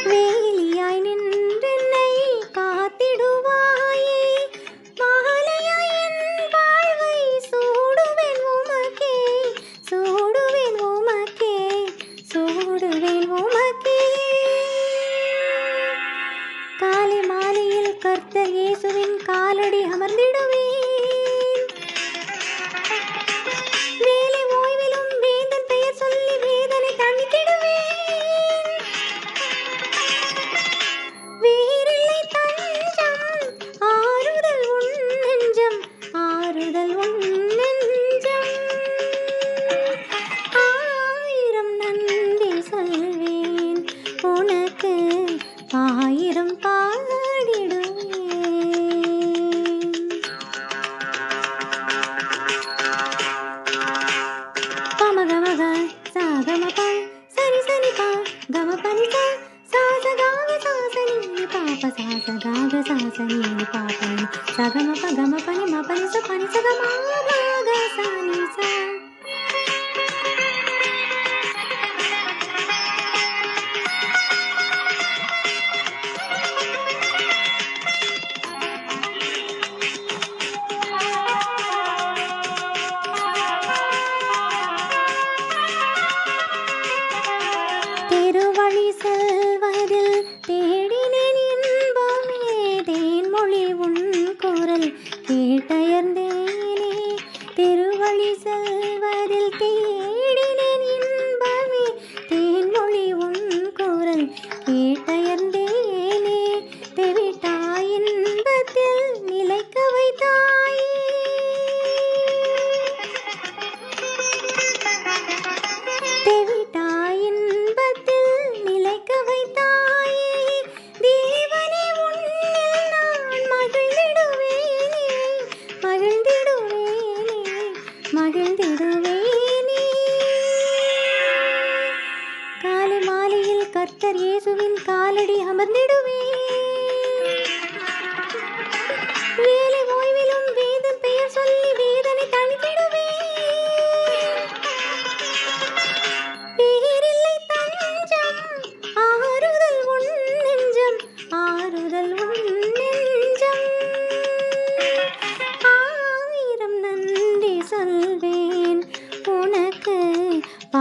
வேலியாய் நின்றென்னை காத்திடுவாயே மாலையாய் என் வாழ்வை சூடுவேன் உமக்கே சூடுவேன் உமக்கே சூடுவேன் உமக்கே காலை மாலையில் கர்த்தர் இயேசுவின் காலடி அமர்ந்திடுவேன் வேலை ஓய்விலும் வேந்தன் பெயர் சொல்லி வேதனை தணித்திடுவேன் வேறில்லை தஞ்சம் ஆறுதல் உன் நெஞ்சம் ஆறுதல் உன் நெஞ்சம் ஆயிரம் நன்றி சொல்வேன் உனக்கு ஆயிரம் பாடிடுவேன் பமகமக சாகமப சரி சரி பா கமபனி சா சாசகாக சாசனி பாப சாசகாக சாசனி பாபனி சகமப கமபனி மபனி ச பனி சகமாக சானி சா திருவழி செல்வதில் தேடினேன் இன்பமே தேன்மொழி உன் குரல் கேட்டயர்ந்தேனே திருவழி செல்வதில் தேடினேன் இன்பமே தேன்மொழி உன் குரல் கேட்டயர்ந்தேனே தெவிட்டாய் இன்பத்தில் நிலைக்க வைத்தாயே தெவிட்டாய் இன்பத்தில் நிலைக்க வைத்தாயே தேவனே உன்னில் நான் மகிழ்ந்திடுவேனே மகிழ்ந்திடுவேனே மகிழ்ந்திடுவேனே காலை மாலையில் கர்த்தர் இயேசுவின் காலடி அமர்ந்திடுவேன் வேலை ஓய்விலும் வேதன் பெயர் சொல்லி வேதனை தணித்திடுவேன் வேறில்லை தஞ்சம் ஆறுதல் உன் நெஞ்சம் ஆறுதல் உன் நெஞ்சம் ஆயிரம் நன்றி சொல்வேன் உனக்கு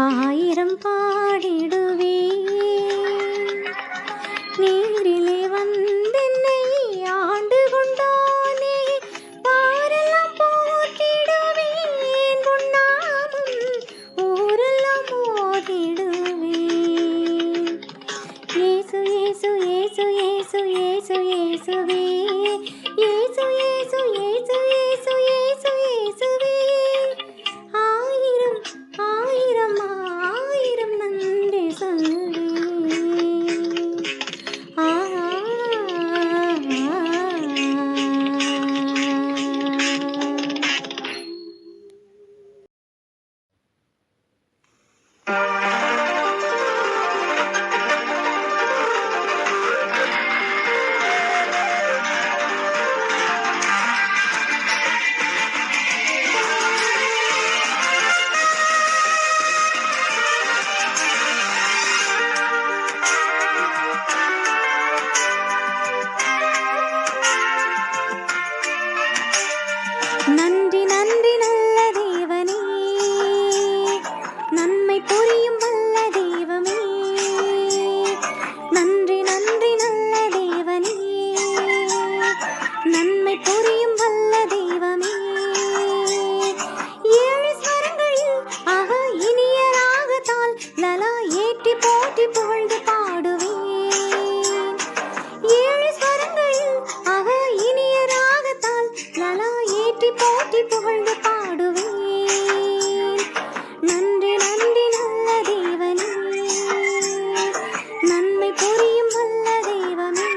ஆயிரம் பாடிடுவேன் நீரிலே வந்தென்னை ஆண்டு கொண்டானே பாரெல்லாம் போற்றிடுவேன் உன்னாமம் ஊரெல்லாம் ஓதிடுவேன் இயேசு இயேசு இயேசு இயேசு இயேசு இயேசுவே இயேசு இயேசு இயேசு இயேசு இயேசு இயேசுவே ஆயிரம் ஆயிரம் ஆயிரம் நன்றி சொல்வேன் நன்றி நன்றி நல்ல தேவனே நன்மை புரியும் வல்ல தெய்வமே நன்றி நன்றி நல்ல தேவனே நன்மை புரியும் வல்ல தெய்வமே ஏழு ஸ்வரங்களில் ஆக இனிய ராகத்தால் லலா ஏற்றி போற்றி புகழ்ந்து பாடுவேன் ஏழு ஸ்வரங்களில் ஆக இனிய ராகத்தால் லலா ஏற்றி போற்றி புகழ்ந்து பாடுவேன் நன்றி நன்றி நல்ல தேவனே நன்மை புரியும் வல்ல தெய்வமே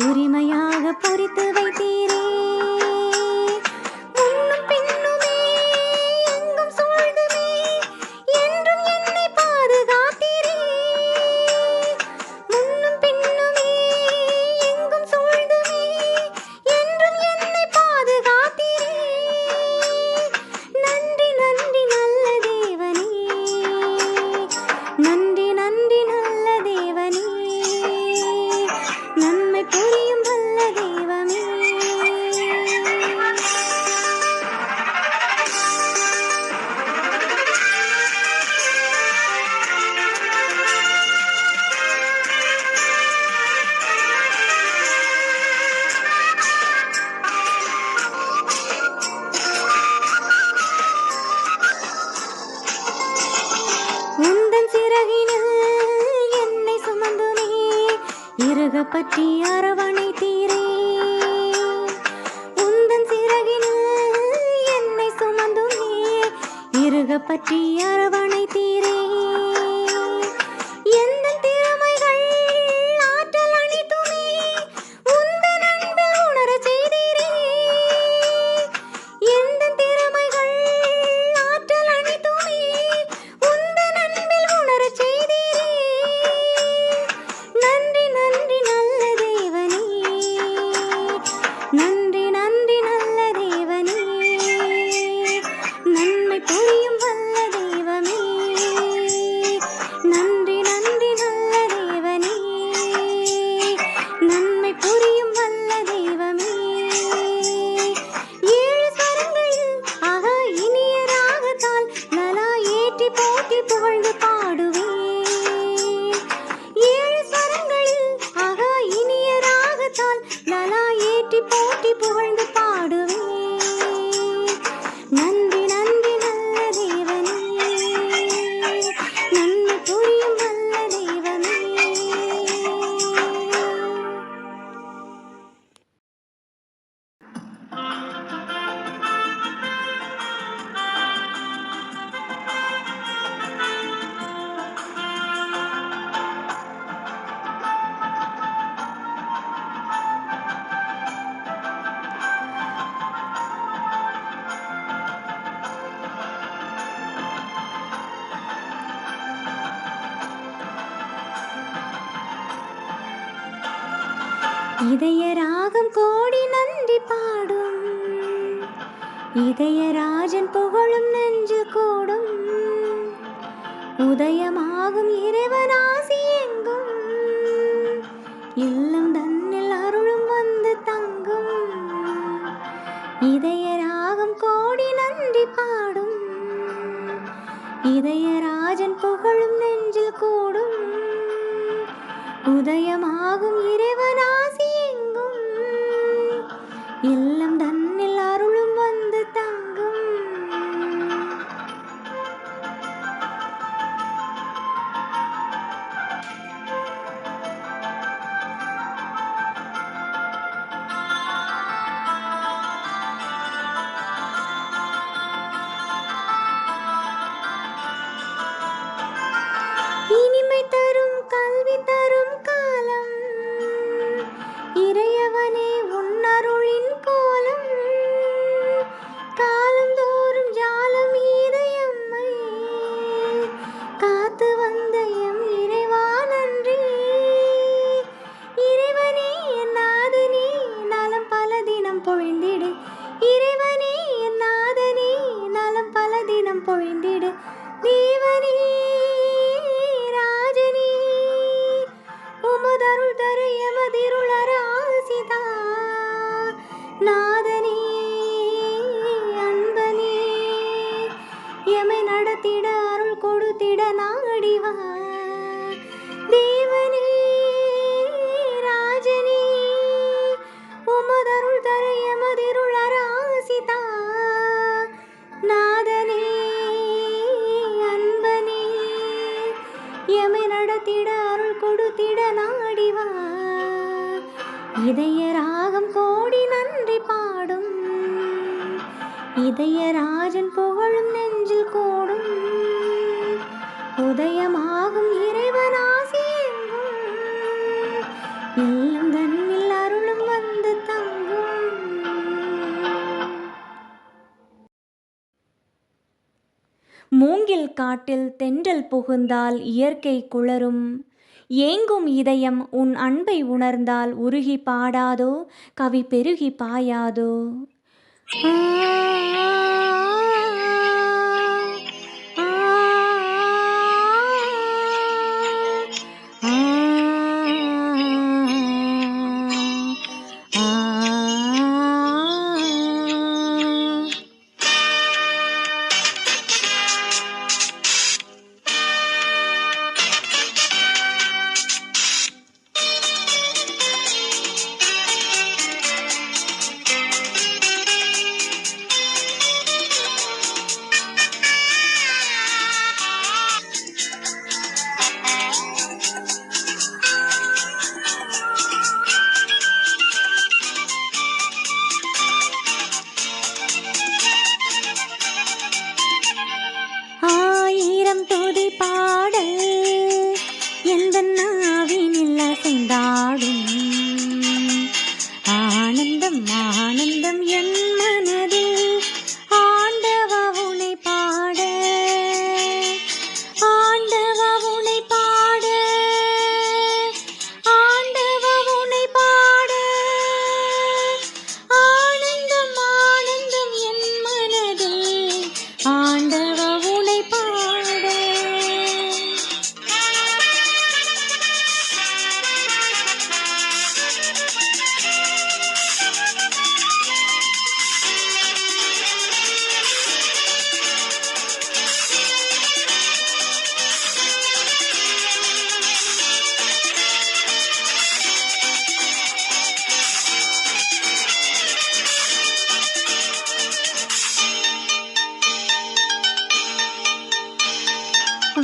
உரிமையாக பொறித்து வைத்தீரே. முன்னும் பின்னுமே எங்கும் சூழ்ந்துமே என்றும் என்னை பாதுகாத்தீரே. முன்னும் பின்னுமே எங்கும் சூழ்ந்துமே என்றும் என்னை பாதுகாத்தீரே. நன்றி நன்றி நல்ல தேவனே, நன்றி நன்றி நல்ல தேவனே, நன்மை புரியும் நல்ல தெய்வமே. உந்தன் சிறகினில் என்னை சுமந்துமே இறுக பற்றி அரவணைத்தீரே. உந்தன் சிறகினில் என்னை சுமந்துமே இறுக பற்றி அரவணைத்தீரே. எந்தன் திறமைகள் ஆற்றல் அனைத்துமே உந்தன் அன்பில் உணரச் செய்தீரே. எந்தன் திறமைகள் ஆற்றல் அனைத்துமே உந்தன் அன்பில் உணரச் செய்தீரே. நன்றி நன்றி நல்ல தேவனே, நன்றி நன்றி நல்ல தேவனே, நன்மை புரியும் வல்ல தெய்வமே. நன்றி நன்றி நல்ல தேவனே, நன்மை புரியும் வல்ல தெய்வமே. ஏழு ஸ்வரங்களில் ஆகா இனிய ராகத்தால் நலா ஏற்றி போற்றி புகழ்ந்து பாடுவேன். ஏழு ஸ்வரங்களில் ஆகா இனிய ராகத்தால் நலா ஏற்றி போற்றி புகழ்ந்து பாடுவேன். நன்றி நன்றி நல்ல தேவனே, நன்மை புரியும் வல்ல தெய்வமே. இதய ராகம் கோடி நன்றி பாடும், இதயராஜன் புகழும் நெஞ்சில் கூடும். உதயமாகும் இறைவனாசி எங்கும் இல்லம் தன்னில் அருளும் வந்து தங்கும். இதய ராகம் கோடி நன்றி பாடும், இதயராஜன் புகழும் நெஞ்சில் கூடும். உதயமாகும் இறைவனாசி எங்கும் இல்லம் தன்னில் அருளும் வந்து தங்கும். இனிமை தரும் கல்வி தரும் காலம் இறையவனே உன்னருளின் கோலம். காலம் தோறும் ஜாலம் இதயம்மை காத்து வந்த எம் இறைவா நன்றி. இறைவனே என் நாதனே நலம் பல தினம் பொழிந்திடு. இறைவனே என் நாதனே நலம் பல தினம் பொழிந்திடு. தேவனே ராஜனே உமதருள் தரு எமதிருளர ஆசிதா. நாதனே அன்பனே எமை நடத்திட அருள் கொடுத்திட நாடிவா. தேவனே ராஜனே உமதருள் தரு எமதிருளர ஆசிதா. நாதனே அன்பனே எமை நடத்திட அருள் கொடுத்திட நாடிவா. இதய ராகம் கோடி நன்றி பாடும், இதயராஜன் புகழும் நெஞ்சில் கூடும். உதயமாகும் இறைவனாசி எங்கும் இல்லம் தன்னில் காட்டில் தென்றல் புகுந்தால் இயற்கை குளரும். ஏங்கும் இதயம் உன் அன்பை உணர்ந்தால் உருகி பாடாதோ, கவி பெருகி பாயாதோ. துதி பாடல் எந்த நாவினில் அசைந்தாடும். ஆனந்தம் ஆனந்தம் என் மனதில் ஆண்டவ உனை பாட, ஆண்டவ உனை பாட, ஆண்டவ உனை பாட. ஆனந்தம் ஆனந்தம் என் மனதில் ஆண்டவ உனை பாட.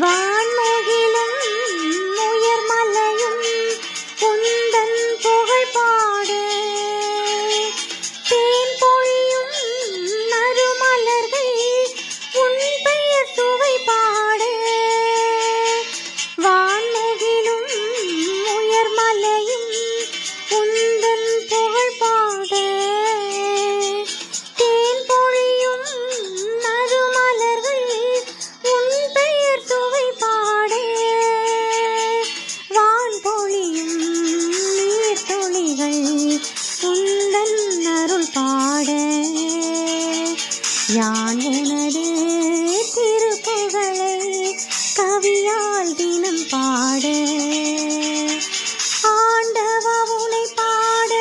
வான்முகிலும் உயர் மலையும் உந்தன் புகழ் பாட, தேன் பொழியும் நறுமலர்கள் உன் பெயர் சுவை பாட. வான்முகிலும் உயர் மலையும் உந்தன் புகழ் பாட, தேன் பொழியும் நறுமலர்கள் உன் பெயர் சுவை பாட. வான் பொழியும் நீர் துளிகள் உந்தன் அருள் பாட. யான் உனது திருப்புகழை கவியால் தினம் பாட. ஆண்டவ உனை பாட,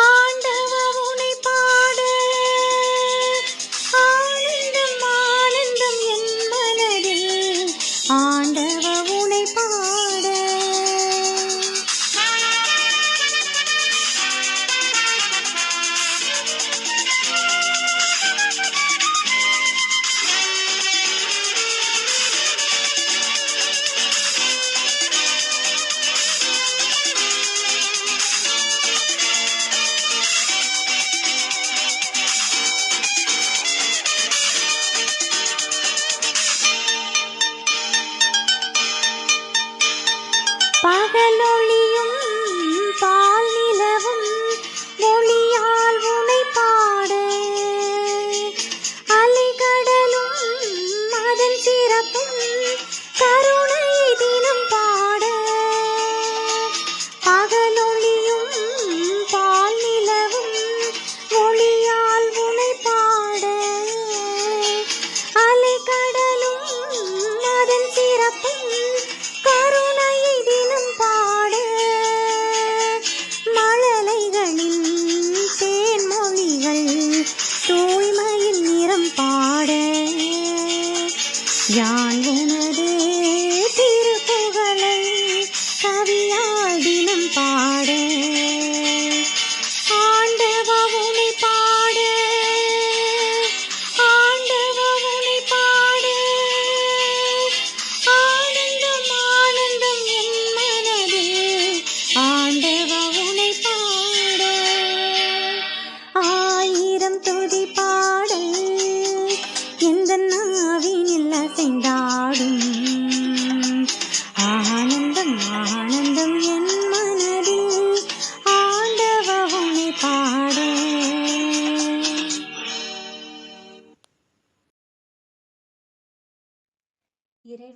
ஆண்டவ உனை பாட. ஆனந்தம் ஆனந்தம் என் மனதில் ஆண்டவ உனை பாட. பகலொளியும் பால் நிலவும் ஒளியால் உனை பாட. அலைகடலும் அதன் சிறப்பும் கருணை தினம் பாட. பகலொளியும் பால் நிலவும் ஒளியால் உனை பாட. அலைகடலும் அதன் சிறப்பும் கருணை தினம் பாட.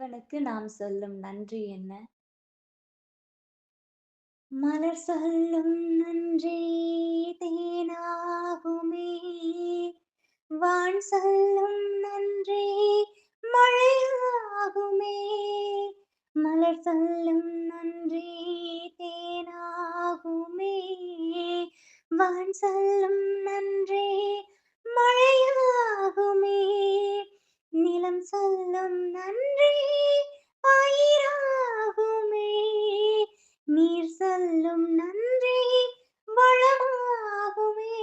இறைவனுக்கு நாம் சொல்லும் நன்றி என்ன? மலர் சொல்லும் நன்றி தேனாகுமே, வான் சொல்லும் நன்றி மழையாகுமே. மலர் சொல்லும் நன்றி தேனாகுமே, வான் சொல்லும் நன்றி மழையாகுமே. நிலம் சொல்லும் நன்றி பயிராகுமே, நீர் சொல்லும் நன்றி வளமாகுமே.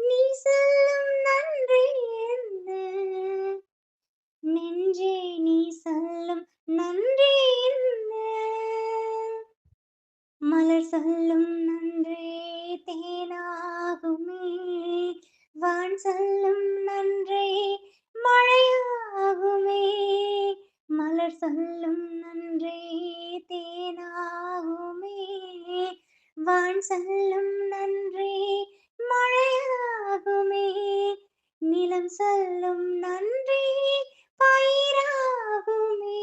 நீ சொல்லும் நன்றி என்ன? நெஞ்சே நீ சொல்லும் நன்றி என்ன? மலர் சொல்லும் நன்றி தேனாகுமே, வான் சொல்லும் நன்றி மழையாகுமே. மலர் சொல்லும் நன்றி தேனாகுமே, வான் சொல்லும் நன்றி மழையாகுமே. நிலம் சொல்லும் நன்றி பயிராகுமே,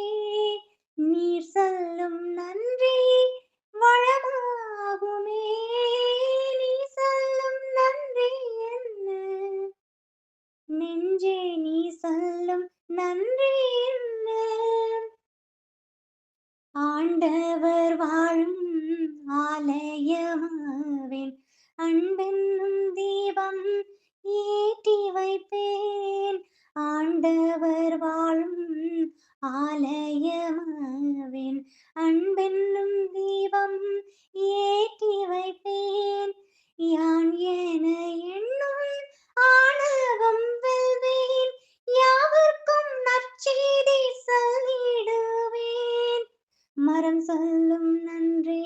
நீர் சொல்லும் நன்றி வளமாகுமே. நீ சொல்லும் நன்றி என்ன? நெஞ்சே நீ சொல்லும் நன்றி என்ன? ஆண்டவர் வாழும் ஆலயமாவேன், அன்பென்னும் தீபம் ஏற்றி வைப்பேன். ஆண்டவர் வாழும் ஆலயமாவேன், அன்பென்னும் தீபம் ஏற்றி வைப்பேன். யான் என எண்ணும் ஆணவம் வெல்வேன், யாவர்க்கும் நற்செய்தி சொல்லிடுவேன். மரம் சொல்லும் நன்றி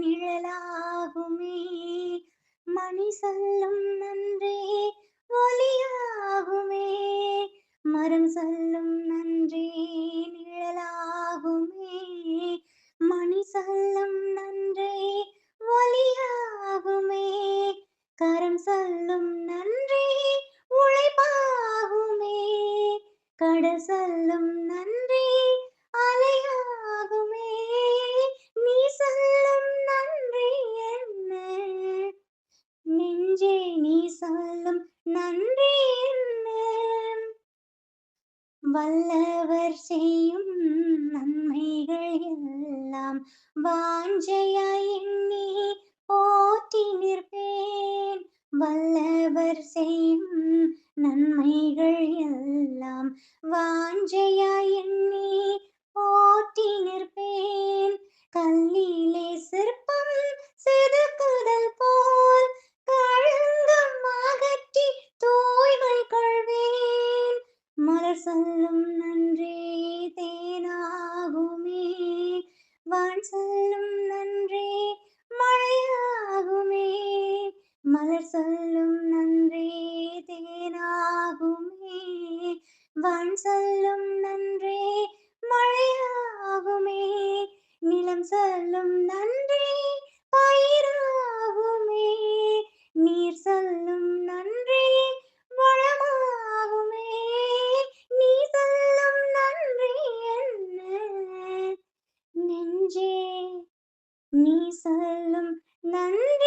நிழலாகுமே, மணி சொல்லும் நன்றி ஒளியாகுமே. மரம் சொல்லும் நன்றி நிழலாகுமே, மணி சொல்லும் நன்றி ஒளியாகுமே. கரம் சொல்லும் நன்றி உழைப்பாகுமே, கடல் சொல்லும் நன்றி அலையாகுமே. நீ சொல்லும் நன்றி என்ன? நெஞ்சே நீ சொல்லும் நன்றி என்ன? வல்லவர் செய்யும் நன்மைகள் எல்லாம் வாஞ்சையாய் எண்ணி போற்றி நிற்பேன். வல்லவர் செய்யும் நன்மைகள் எல்லாம் வாஞ்சையாய் எண்ணி போற்றி நிற்பேன். கல்லிலே சிற்பம் செதுக்குதல் போல் களங்கம் அகற்றி தூய்மை கொள்வேன். மலர் சொல்லும் நன்றி தேனாகுமே, வான் சொல்லும் நன்றி மழையாகுமே. மலர் சொல்லும் நன்றி தேனாகுமே, வான் சொல்லும் நன்றி மழையாகுமே. நிலம் சொல்லும் நன்றி பயிராகுமே, நீர் சொல்லும் நன்றி வளமாகுமே. நீ சொல்லும் நன்றி என்ன? நெஞ்சே நீ சொல்லும் நன்றி